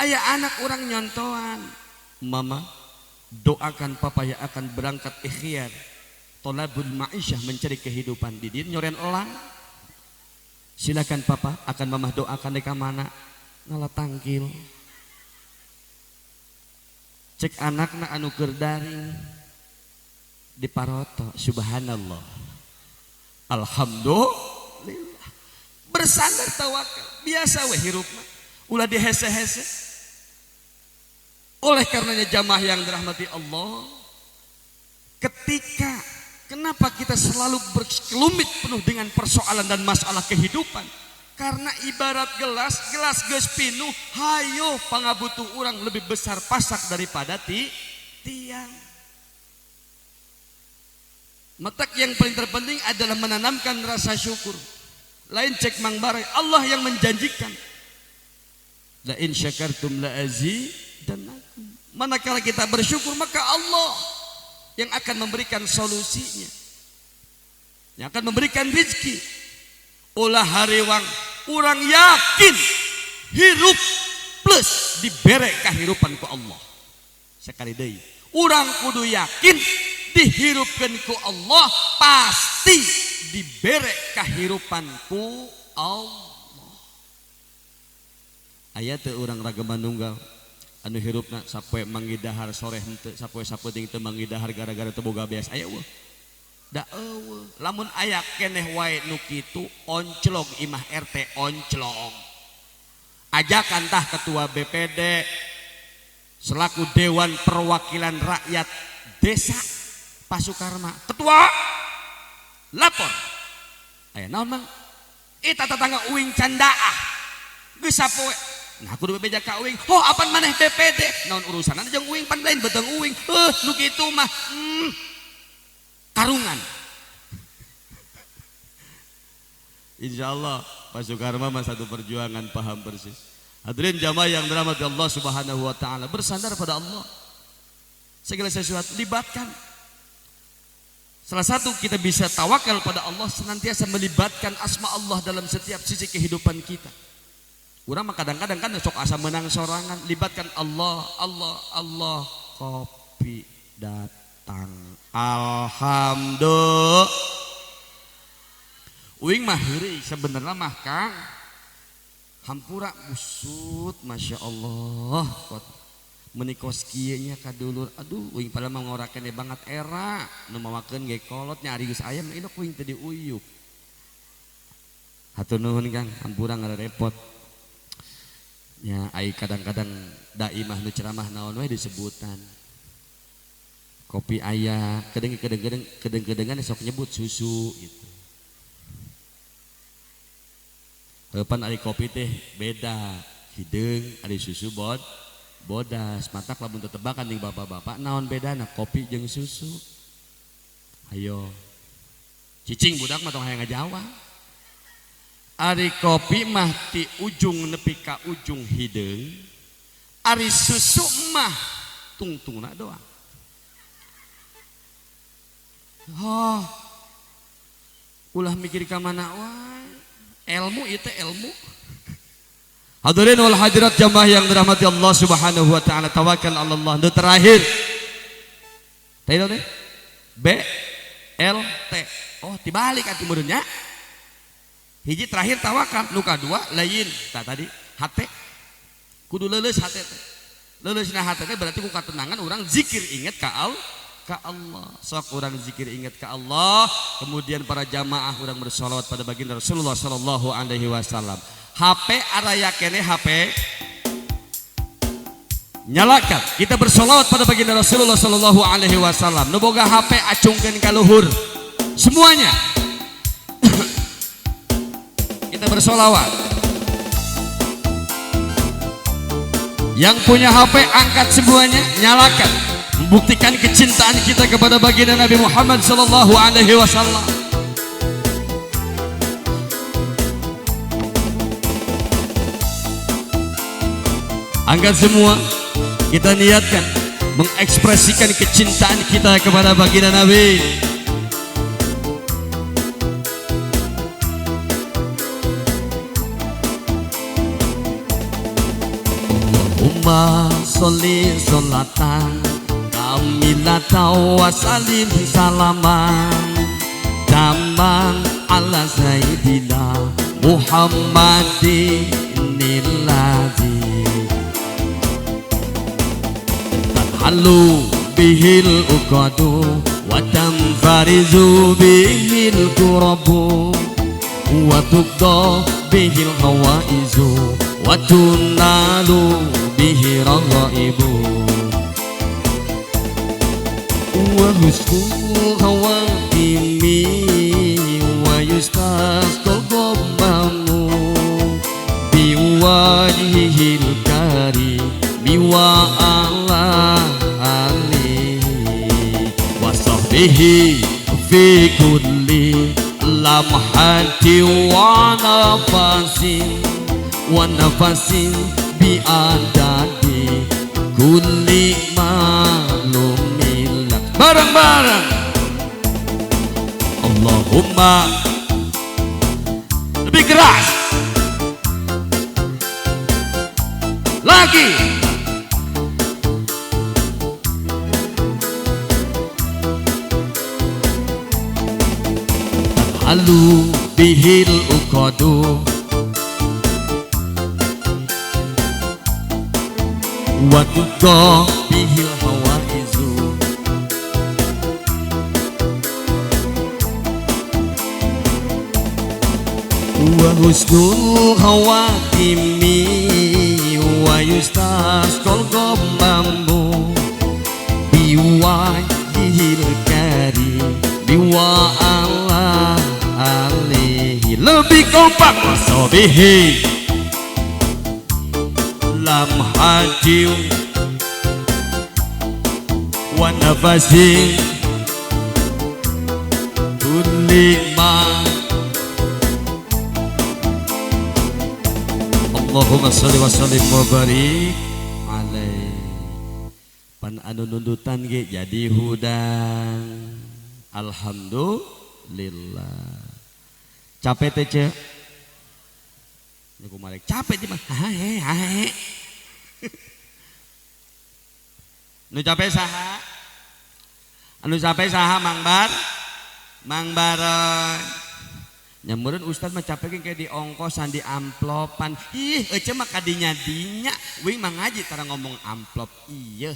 Aya anak orang nyontoan. Mama, doakan papa ya akan berangkat ikhtiar. Tolabul ma'isyah mencari kehidupan di dieu nyoren elang. Silakan papa akan mamah doakan deka mana? Ngalatangkil. Cek anakna anu keur daring di paroto subhanallah alhamdulillah bersandar tawakal biasa we hirupna ulah dihese-hese oleh karenanya jamaah yang dirahmati Allah ketika kenapa kita selalu berkelumit penuh dengan persoalan dan masalah kehidupan karena ibarat gelas geus pinuh hayo pangabutuh orang lebih besar pasak daripada tiang. Matak yang paling terpenting adalah menanamkan rasa syukur. Lain cek Mang Barai Allah yang menjanjikan la in syakartum la azidannakum. Manakala kita bersyukur maka Allah yang akan memberikan solusinya, yang akan memberikan rezeki. Ulah hariwang orang yakin hirup plus dibere kahirupan ku Allah sekali deui urang kudu yakin dihirupkeun ku Allah pasti dibere kahirupan ku Allah aya teu urang ragam manunggal anu hirupna sapoe manggidahar sore henteu sapoe saputing teu manggidahar gara-gara teu boga beas aya eueuh da eueuh lamun aya keneh wae nu kitu onclog imah RT onclog ajakan tah ketua BPD selaku Dewan Perwakilan Rakyat Desa Pasukarma ketua lapor aya naon mang eta tetangga uing candaah geus sapoe nah kudu bebeja ka uing oh apan maneh BPD naon urusanna jeung uing pan lain beteung uing nu kitu mah karungan insyaallah Pak Soekarma mah satu perjuangan paham persis. Hadirin jamaah yang dirahmati Allah Subhanahu wa taala bersandar pada Allah segala sesuatu libatkan salah satu kita bisa tawakal pada Allah senantiasa melibatkan asma Allah dalam setiap sisi kehidupan kita. Urang mah kadang-kadang kan sok asa menang sorangan libatkan Allah kopi datang alhamdulillah uing mah heureuy sebenarnya mah Kang hampura busut Masya Allah menikos kieu nya kadulur aduh uing pada mah ngorakeun banget era nu mawakeun ge kolot nyari geus aya mah indok uing teu diuyuk hatur nuhun Kang hampura ngarepot nya ai kadang-kadang dai mah nu ceramah naon we disebutan kopi ayah kedeng-kedengan sok nyebut susu gitu. Depan ari kopi teh beda, hideung ari susu bodas matak lamun tetebakan nih bapak-bapak naon bedana kopi jeung susu. Ayo cicing budak mah tong hayang ngajawab. Ari kopi mah ti ujung nepi ka ujung hideung, ari susu mah tungtungna doang. Oh, ulah mikir ka mana wae. Ilmu itu ilmu. Hadirin wal hadirat jamaah yang dirahmati Allah Subhanahu wa taala, tawakal Allah. Nu terakhir. Tahu teh? B L T. Oh, dibalik atuh meureunnya. Hiji terakhir tawakal, nu kadua lain. Tah tadi hate. Kudu leuleus hate teh. Leuleusna hate teh berarti ku katenangan urang zikir inget ka Allah. Sok urang zikir inget ka Allah, kemudian para jamaah urang bersolawat pada baginda Rasulullah sallallahu alaihi wasallam. HP araya kene HP nyalakan, kita bersolawat pada baginda Rasulullah sallallahu alaihi wasallam. Nu boga HP acungkeun ka luhur semuanya. Kita bersolawat. Yang punya HP angkat semuanya, nyalakan, membuktikan kecintaan kita kepada baginda Nabi Muhammad sallallahu alaihi wasallam. Angkat semua, kita niatkan mengekspresikan kecintaan kita kepada baginda Nabi. Allahumma sholli sholatan kamilatan wa salim salaman taman ala sayyidina Muhammadin nilladzi halu bihil uqadu wa tanfarizu bihil kurabu wa tuqda bihil hawaizu wa tunalu bihi raghaibu wa husnul khawatimi wa yustasqal ghammamu biwajhihil karim biwa ala alihi wa sahbihi fi kulli lamhati wa nafasin bi adadi kulli ma'lumin lak. Bareng-bareng Allahumma, lebih keras lagi. Halu bihil uqadu wa tuqa bihil hawaizu wa husnul khawatimi wa yustasqal ghammamu biwajhihil karim biwa ala alihi. Lebih kompak wasobihi lam hajiu wa nafasin kulima. Allahumma sholli wa sallim wa barik alaihi. Pan anu nundutan ge jadi hudang. Alhamdulillah. Capek teh ce? Niku malek capek di mah. Hahe. Nu capek saha? Anu capek saha Mang Bar? Mang Baron. Nyamureun ustad mah capek ge di ongkosan di amplopan. Ih, euceuk mah kadinya dinya. Wing mah ngaji tara ngomong amplop ieu.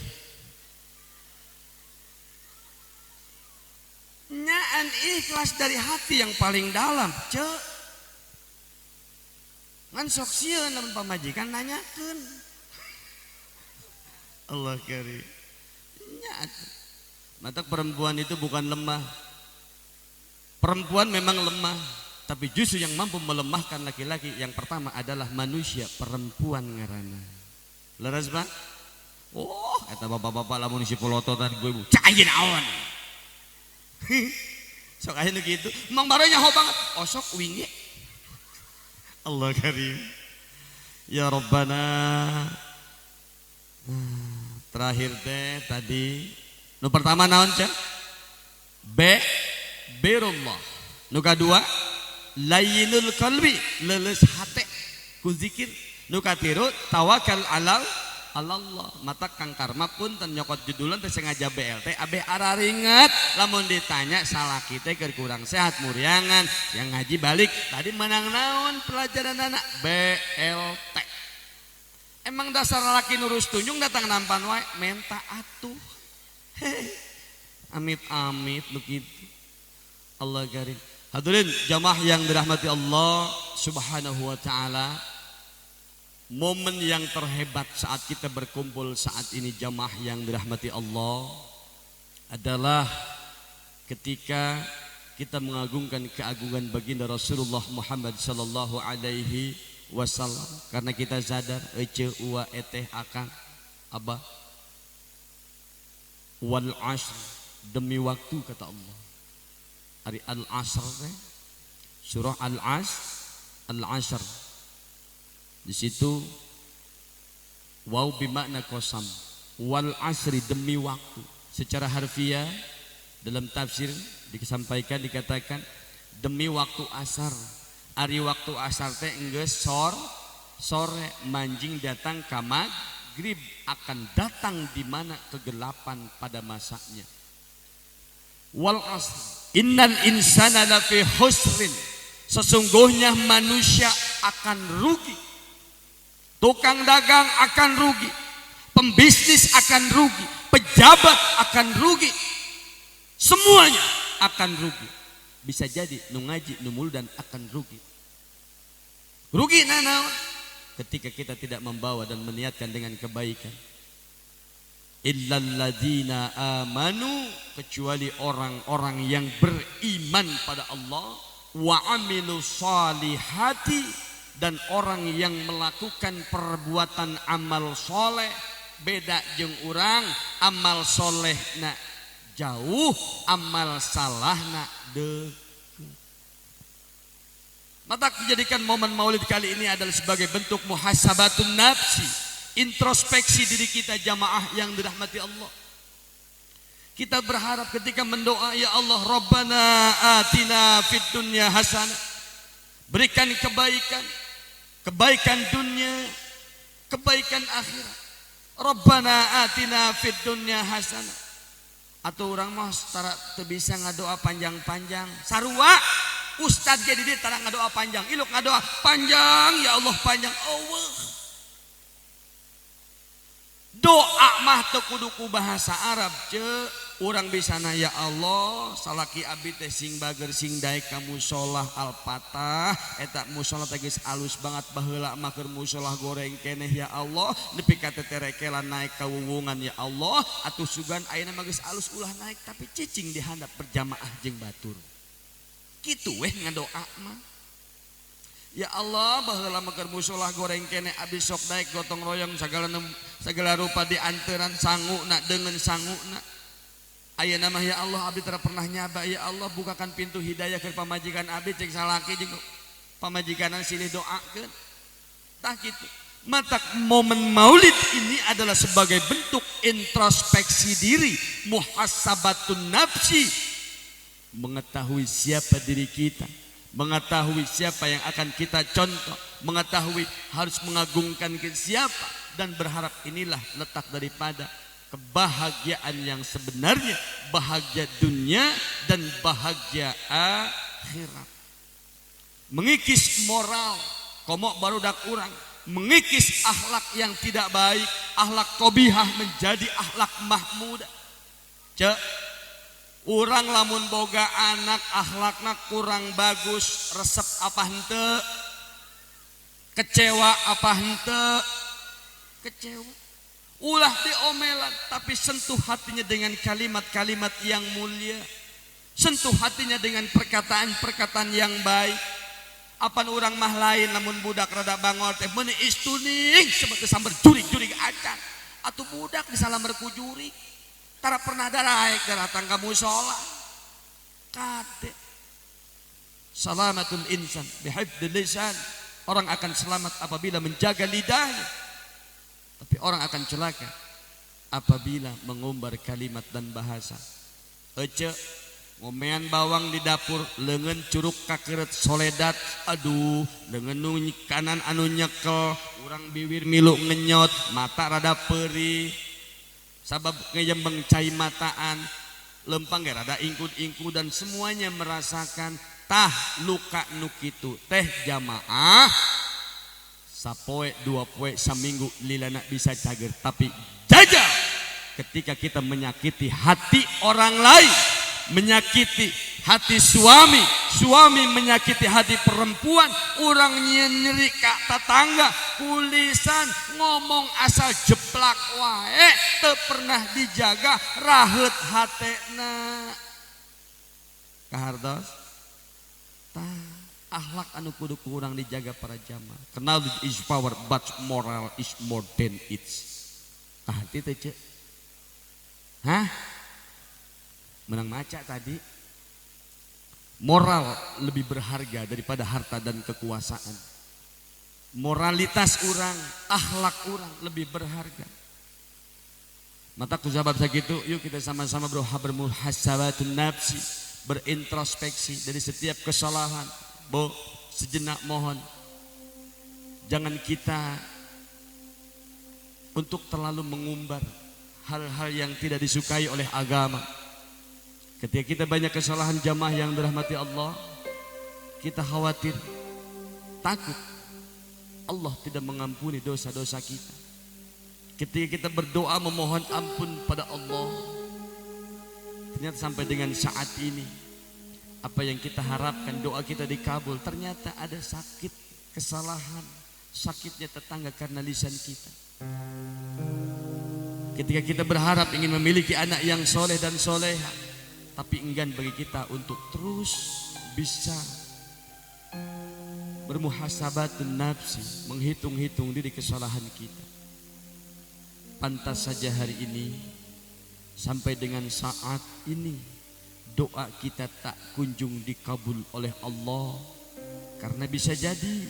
Nyaan ikhlas dari hati yang paling dalam, cek. Ngan sok sieun lamun pamajikan nanyakeun. Allah karim. Nyaan. Mata perempuan itu bukan lemah. Perempuan memang lemah, tapi justru yang mampu melemahkan laki-laki yang pertama adalah manusia, perempuan ngaranna. Leres Pak? Oh, eta bapak-bapak lamun si polototan gue bu, cak aja naon. Sok aja nu kitu, emang baru nyaho banget. Oh sok uing ge. Allah karim. Ya Rabbana. Terakhir teh tadi, nu pertama naon cak? Birullah. Nu kadua, layyinul qalbi, leuleus hate ku zikir. Nu katiru, tawakal alal Allah. Mata Kang Karma pun ten nyokot judulan teh sengaja BLT abeh araringet lamun ditanya salah kita keur kurang sehat muriangan yang ngaji balik tadi menang naon pelajaran anak BLT. Emang dasar laki nurus tunjung datang nampan wae menta atuh. Amit-amit begitu. Allah garing. Hadirin jamaah yang dirahmati Allah Subhanahu wa taala. Momen yang terhebat saat kita berkumpul saat ini jamaah yang dirahmati Allah adalah ketika kita mengagungkan keagungan baginda Rasulullah Muhammad sallallahu alaihi wasallam, karena kita sadar ece uwa eteh akang abah wal asr, demi waktu kata Allah. Ari al asr teh surah al asr di situ waw bimakna qasam, wal asri demi waktu. Secara harfiah dalam tafsir disampaikan dikatakan demi waktu asar. Ari waktu asar teh enggeus sore manjing datang ka maghrib, akan datang di mana kegelapan pada masanya. Wal asr innal insana lafi husrin, sesungguhnya manusia akan rugi. Tukang dagang akan rugi, pembisnis akan rugi, pejabat akan rugi, semuanya akan rugi. Bisa jadi nu ngaji nu muldan akan rugi. Rugi nanaon? Ketika kita tidak membawa dan meniatkan dengan kebaikan. Illal ladzina amanu, kecuali orang-orang yang beriman pada Allah, wa amilu shalihati, dan orang yang melakukan perbuatan amal soleh. Beda jeung urang, amal soleh na jauh, amal salah na deket. Maka dijadikan momen maulid kali ini adalah sebagai bentuk muhasabatun nafsi, introspeksi diri kita jamaah yang dirahmati Allah. Kita berharap ketika mendoa, ya Allah Rabbana atina fid dunya hasanah, berikan kebaikan dunia, kebaikan akhirat. Rabbana atina fid dunya hasanah. Atau orang mah tara teu bisa ngadoa panjang-panjang. Sarua ustad ge di dieu tara ngadoa panjang. Iluk ngadoa panjang, ya Allah panjang. Allah. Doa mah teu kudu ku bahasa Arab, ce. Urang bisana ya Allah, salaki abdi teh sing bager sing daek ka musholah Al-Fatah, eta musholah teh geus alus banget baheula mah keur musholah goreng keneh ya Allah, nepi ka teterekelan naik ka wuwungan ya Allah, atuh sugan ayeuna mah geus alus ulah naik tapi cicing di handap berjamaah jeung batur. Kitu weh ngadoa mah. Ya Allah, baheula mah keur musholah goreng keneh abdi sok daek gotong royong sagala rupa dianteran sanguna dengan sanguna. Ayeuna mah ya Allah abdi tara pernah nyaba, ya Allah bukakan pintu hidayah ke pamajikan abdi cek salaki jeung pamajikanan silih doakeun. Tah kitu. Mata momen maulid ini adalah sebagai bentuk introspeksi diri, muhasabatun nafsi, mengetahui siapa diri kita, mengetahui siapa yang akan kita contoh, mengetahui harus mengagungkan ke siapa, dan berharap inilah letak daripada kebahagiaan yang sebenarnya, bahagia dunia dan bahagia akhirat. Mengikis moral, komok barudak urang, mengikis akhlak yang tidak baik, akhlak qobihah menjadi akhlak mahmudah. Cek, urang lamun boga anak akhlakna kurang bagus, resep apa henteu, kecewa apa henteu, kecewa. Ulah diomelan, tapi sentuh hatinya dengan kalimat-kalimat yang mulia. Sentuh hatinya dengan perkataan-perkataan yang baik. Apan orang mah lain, namun budak rada bangor teh meuni istuning seperti sambar jurig-jurig acan. atuh budak disalamar ku juri tara pernah daraek datang ka musola kade salamatul insan bihifdzil lisan. Orang akan selamat apabila menjaga lidahnya, tapi orang akan celaka apabila mengumbar kalimat dan bahasa. Ece ngomean bawang di dapur leungeun curug kakeureut soledat, aduh leungeun nu kanan anu nyekel urang bibir milu ngenyot mata rada peurih sabab ngejembeng cai mataan lempang ge rada ingkud-ingkud dan semuanya merasakan tah luka nu kitu teh jamaah sapoe dua poe saminggu lilana bisa cager, tapi jaga ketika kita menyakiti hati orang lain, menyakiti hati suami, suami menyakiti hati perempuan, orang nyeri ka tetangga, kulisan ngomong asal jeplak wae, teu pernah dijaga raheut hatena. Kahartos akhlak anu kudu kurang dijaga para jamaah. Knowledge is power but moral is more than its. Hati teh cek. Hah? Menang maca tadi. Moral lebih berharga daripada harta dan kekuasaan. Moralitas orang, akhlak orang lebih berharga. Mata kusabab sakitu, yuk kita sama-sama bermuhasabatun nafsi, berintrospeksi dari setiap kesalahan. Bo, sejenak mohon jangan kita untuk terlalu mengumbar hal-hal yang tidak disukai oleh agama. Ketika kita banyak kesalahan jamaah yang dirahmati Allah, kita khawatir, takut Allah tidak mengampuni dosa-dosa kita. Ketika kita berdoa memohon ampun pada Allah, ternyata sampai dengan saat ini apa yang kita harapkan doa kita dikabul, ternyata ada sakit, kesalahan, sakitnya tetangga karena lisan kita. Ketika kita berharap ingin memiliki anak yang soleh dan soleha, tapi enggan bagi kita untuk terus bisa bermuhasabatun nafsi, menghitung-hitung diri kesalahan kita. Pantas saja hari ini sampai dengan saat ini doa kita tak kunjung dikabul oleh Allah, karena bisa jadi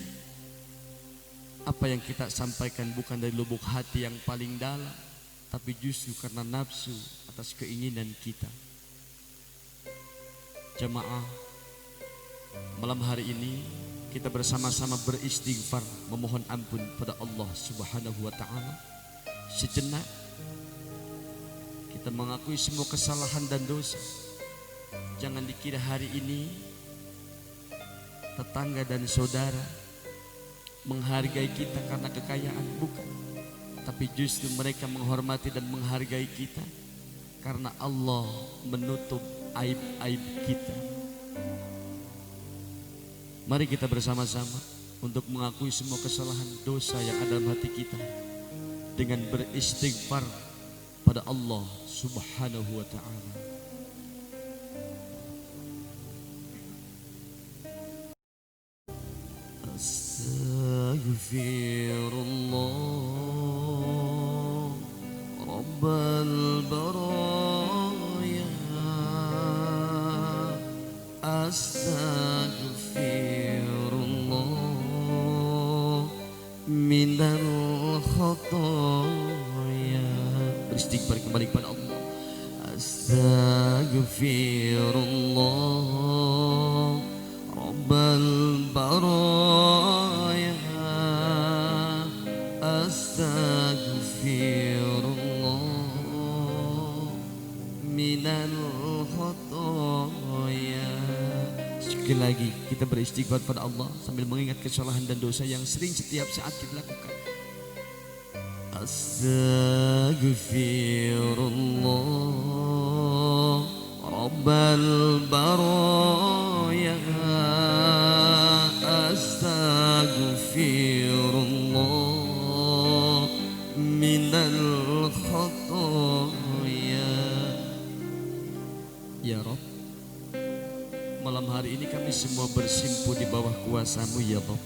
apa yang kita sampaikan bukan dari lubuk hati yang paling dalam, tapi justru karena nafsu atas keinginan kita. Jamaah, malam hari ini kita bersama-sama beristighfar, memohon ampun pada Allah Subhanahu wa taala. Sejenak kita mengakui semua kesalahan dan dosa. Jangan dikira hari ini tetangga dan saudara menghargai kita karena kekayaan, bukan. Tapi justru mereka menghormati dan menghargai kita karena Allah menutup aib-aib kita. Mari kita bersama-sama untuk mengakui semua kesalahan dosa yang ada dalam hati kita dengan beristighfar pada Allah Subhanahu wa taala. Astaghfirullah Rabbal baraya, astaghfirullah minal khataya. Beristighfar kembali kepada Allah. Astaghfirullah Rabbal baraya, astaghfirullah minal khataya. Sekali lagi kita beristighfar pada Allah sambil mengingat kesalahan dan dosa yang sering setiap saat kita lakukan. Astaghfirullah Rabbal baraya, astaghfirullah minal khataya. Ya Rabb, malam hari ini kami semua bersimpu di bawah kuasa-Mu ya Rabb,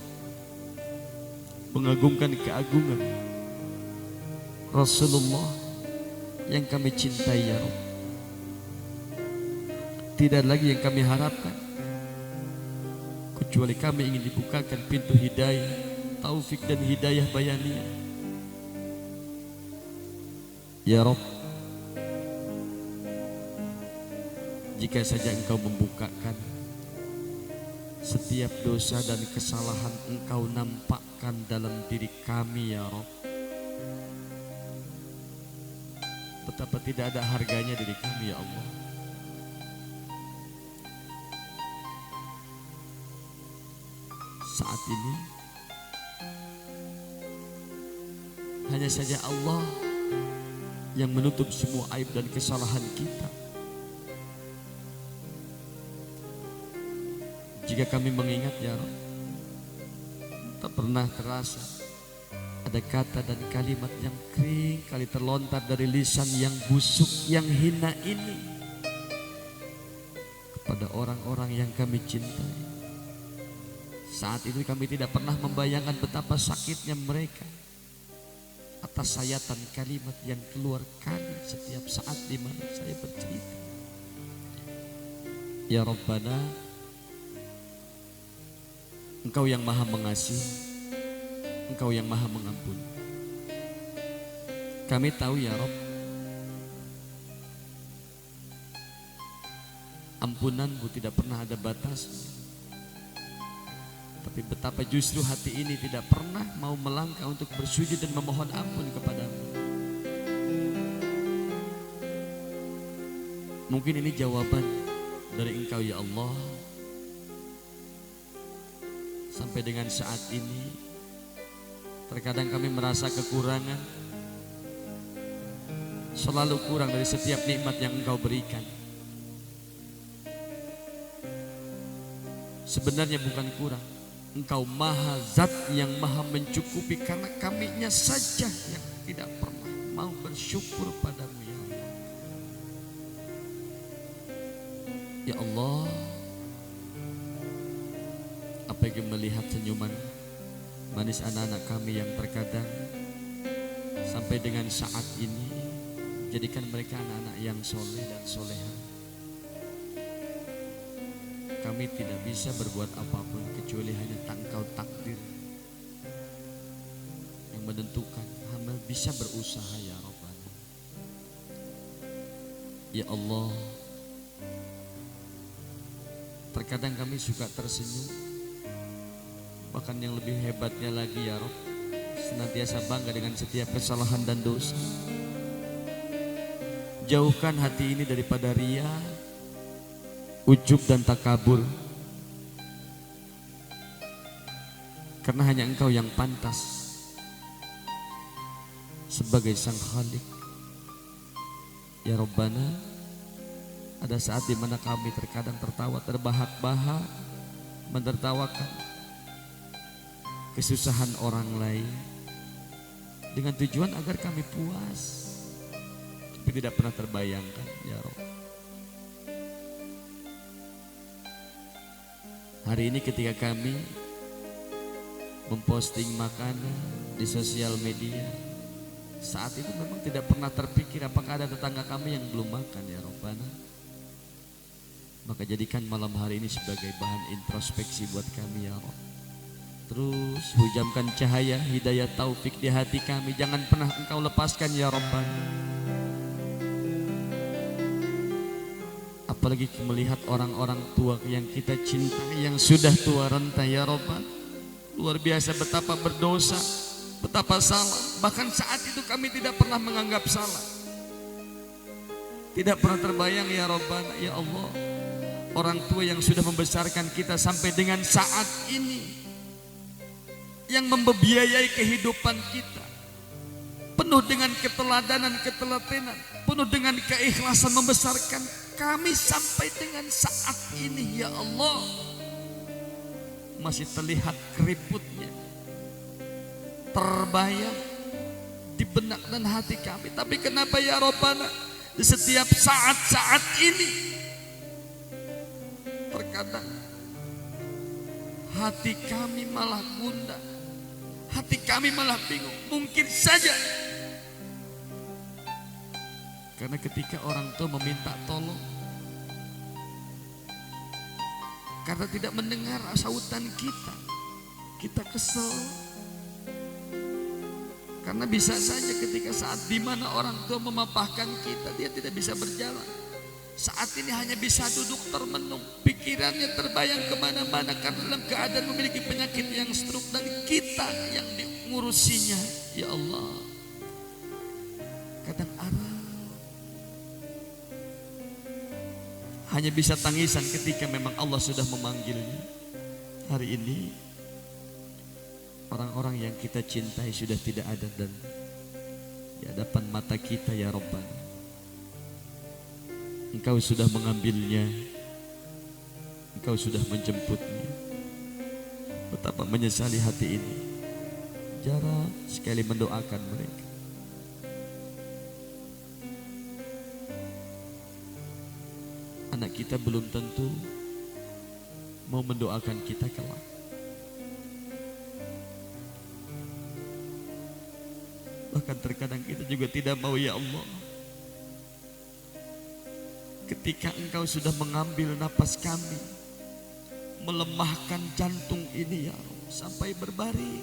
mengagungkan keagungan, Rasulullah yang kami cintai ya Rabb. Tidak lagi yang kami harapkan kecuali kami ingin dibukakan pintu hidayah, taufik dan hidayah bayaniyah. Ya Rabb, jika saja Engkau membukakan setiap dosa dan kesalahan Engkau nampakkan dalam diri kami ya Rabb, betapa tidak ada harganya diri kami ya Allah. Saat ini hanya saja Allah yang menutup semua aib dan kesalahan kita. Jika kami mengingat ya Rabb, tak pernah terasa ada kata dan kalimat yang kering kali terlontar dari lisan yang busuk, yang hina ini kepada orang-orang yang kami cintai. Saat itu kami tidak pernah membayangkan betapa sakitnya mereka atas sayatan kalimat yang keluar kami setiap saat di mana saya bercerita. Ya Rabbana, Engkau yang maha mengasihi, Engkau yang maha mengampuni. Kami tahu ya Rabb, ampunanmu tidak pernah ada batasnya. Tapi betapa justru hati ini tidak pernah mau melangkah untuk bersujud dan memohon ampun kepadamu. Mungkin ini jawaban dari Engkau ya Allah. Sampai dengan saat ini terkadang kami merasa kekurangan, selalu kurang dari setiap nikmat yang Engkau berikan. Sebenarnya bukan kurang, Engkau maha zat yang maha mencukupi, karena kaminya saja yang tidak pernah mau bersyukur padamu ya Allah. Ya Allah, apalagi melihat senyuman manis anak-anak kami yang terkadang sampai dengan saat ini jadikan mereka anak-anak yang soleh dan soleha. Kami tidak bisa berbuat apapun kecuali hanya Engkau takdir yang menentukan. Hamba bisa berusaha ya Rabbana. Ya Allah, terkadang kami suka tersenyum, bahkan yang lebih hebatnya lagi ya Rabb, senantiasa bangga dengan setiap kesalahan dan dosa. Jauhkan hati ini daripada ria, ujub dan takabur, karena hanya Engkau yang pantas sebagai sang Khalik. Ya Rabbana, ada saat dimana kami terkadang tertawa terbahak-bahak menertawakan kesusahan orang lain dengan tujuan agar kami puas, tapi tidak pernah terbayangkan ya Rabb. Hari ini ketika kami memposting makanan di sosial media, saat itu memang tidak pernah terpikir apakah ada tetangga kami yang belum makan ya Rabbana. Maka jadikan malam hari ini sebagai bahan introspeksi buat kami ya Rabb. Terus hujamkan cahaya hidayah taufik di hati kami, jangan pernah Engkau lepaskan ya Rabbana. Apalagi melihat orang-orang tua yang kita cintai yang sudah tua renta ya Rabbana. Luar biasa betapa berdosa, betapa salah. Bahkan saat itu kami tidak pernah menganggap salah. Tidak pernah terbayang ya Rabbana, ya Allah, orang tua yang sudah membesarkan kita sampai dengan saat ini, yang membiayai kehidupan kita, penuh dengan keteladanan, ketelatenan, penuh dengan keikhlasan membesarkan kami sampai dengan saat ini ya Allah. Masih terlihat keriputnya terbayang di benak dan hati kami. Tapi kenapa ya Rabbana, di setiap saat-saat ini terkadang hati kami malah gundah, hati kami malah bingung. Mungkin saja Karena ketika orang tua meminta tolong, karena tidak mendengar sautan kita kesel. Karena bisa saja ketika saat dimana orang tua memapahkan kita, dia tidak bisa berjalan. Saat ini hanya bisa duduk termenung, pikirannya terbayang kemana-mana karena dalam keadaan memiliki penyakit yang stroke dan kita yang mengurusinya. Ya Allah, kadang arah hanya bisa tangisan ketika memang Allah sudah memanggilnya. Hari ini orang-orang yang kita cintai sudah tidak ada dan di hadapan mata kita ya Rabbana. Engkau sudah mengambilnya, Engkau sudah menjemputnya. Betapa menyesali hati ini. Jarang sekali mendoakan mereka. Anak kita belum tentu mau mendoakan kita kelak. Bahkan terkadang kita juga tidak mau, ya Allah. Ketika Engkau sudah mengambil napas kami, melemahkan jantung ini ya Allah, sampai berbaring.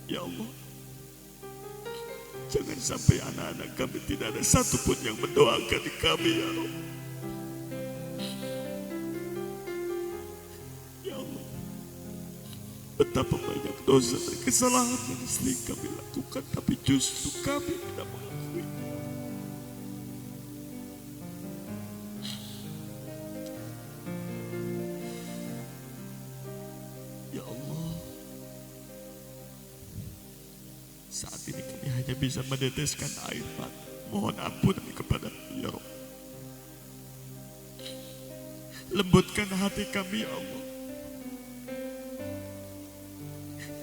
Ya Allah, jangan sampai anak-anak kami tidak ada satupun yang mendoakan kami ya Allah. Ya Allah, betapa banyak dosa dan kesalahan yang sering kami lakukan, tapi justru kami tidak mengakui. Ya Allah, saat ini kami hanya bisa meneteskan air mata. Mohon ampunan kepada ya Rabb. Lembutkan hati kami ya Allah.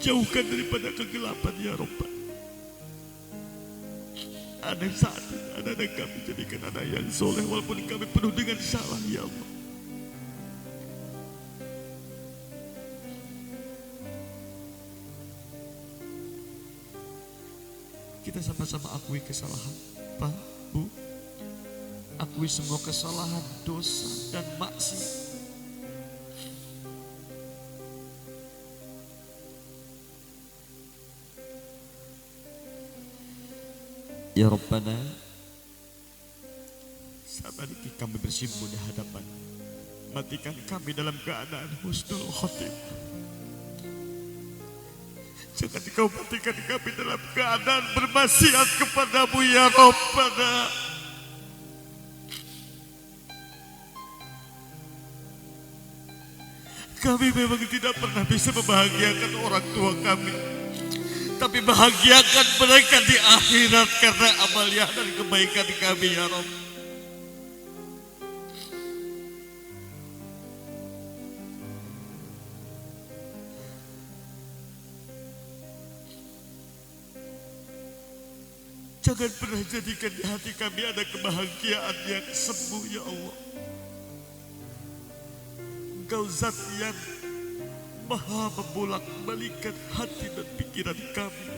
Jauhkan daripada kegelapan ya Rabb. Ada saat ini anak-anak kami jadikan anak yang soleh walaupun kami penuh dengan salah ya Allah. Kita sama-sama akui kesalahan, Pak, Bu. Akui semua kesalahan, dosa, dan maksiat. Ya Rabbana, saat ini kami bersimpuh di hadapan, matikan kami dalam keadaan husnul khotimah. Jangan Engkau matikan kami dalam keadaan bermaksiat kepadamu ya Rabbana. Kami memang tidak pernah bisa membahagiakan orang tua kami, tapi bahagiakan mereka di akhirat karena amalia dan kebaikan kami ya Rabb. Jangan pernah jadikan di hati kami ada kebahagiaan yang semu ya Allah. Engkau zat yang maha membolak-balikan hati dan pikiran kami.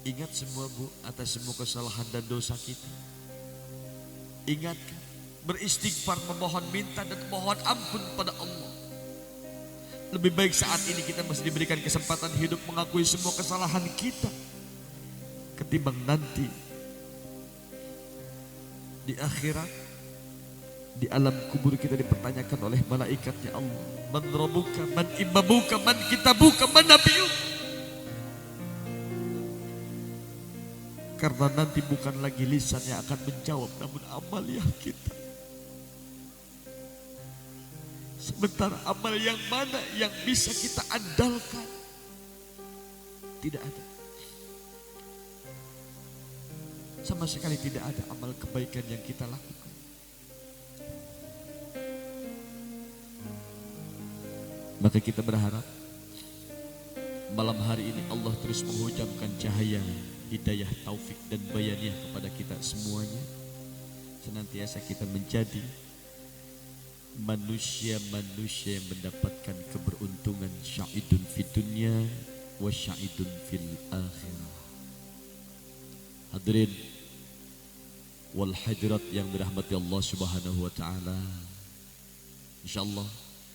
Ingat semua Bu atas semua kesalahan dan dosa kita. Ingatkan, beristighfar, memohon minta dan mohon ampun pada Allah. Lebih baik saat ini kita masih diberikan kesempatan hidup mengakui semua kesalahan kita, ketimbang nanti di akhirat, di alam kubur kita dipertanyakan oleh malaikatnya Allah. Man rabbuka, man imamuka, man kitabuka, man nabiyuka. Karena nanti bukan lagi lisan yang akan menjawab, namun amaliah kita. Sementara amal yang mana yang bisa kita andalkan? Tidak ada. Sama sekali tidak ada amal kebaikan yang kita lakukan. Maka kita berharap malam hari ini Allah terus menghujamkan cahaya, hidayah, taufik dan bayaniah kepada kita semuanya. Senantiasa kita menjadi manusia-manusia yang mendapatkan keberuntungan syaidun fid dunya wa syaidun fil akhirah. Hadirin wal hadirat yang dirahmati Allah Subhanahu wa taala. Insyaallah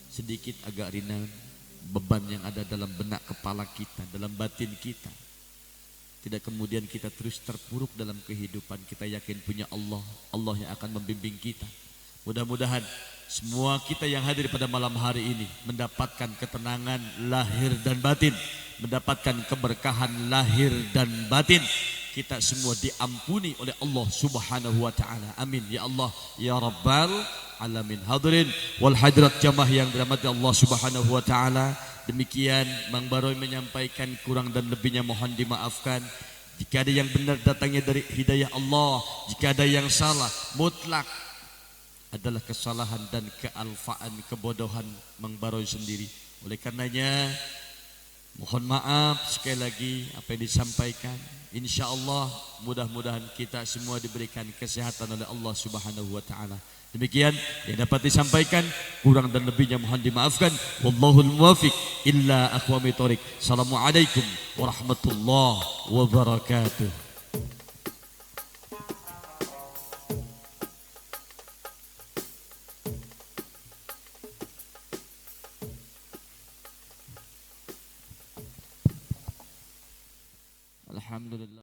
sedikit agak ringan beban yang ada dalam benak kepala kita, dalam batin kita. Tidak kemudian kita terus terpuruk dalam kehidupan. Kita yakin punya Allah, Allah yang akan membimbing kita. Mudah-mudahan semua kita yang hadir pada malam hari ini mendapatkan ketenangan lahir dan batin, mendapatkan keberkahan lahir dan batin. Kita semua diampuni oleh Allah Subhanahu wa taala. Amin ya Allah ya Rabbal alamin. Hadirin wal hadirat jamaah yang dirahmati Allah Subhanahu wa taala. Demikian Mang Baroy menyampaikan, kurang dan lebihnya mohon dimaafkan. Jika ada yang benar datangnya dari hidayah Allah, jika ada yang salah mutlak adalah kesalahan dan kealfaan, kebodohan Mang Baroy sendiri. Oleh karenanya mohon maaf sekali lagi apa yang disampaikan. Insya Allah mudah-mudahan kita semua diberikan kesehatan oleh Allah Subhanahu wa taala. Demikian yang dapat disampaikan, kurang dan lebihnya mohon dimaafkan. Wallahul muwaffiq illa aqwamit thoriq. Assalamualaikum warahmatullahi wabarakatuh. Alhamdulillah.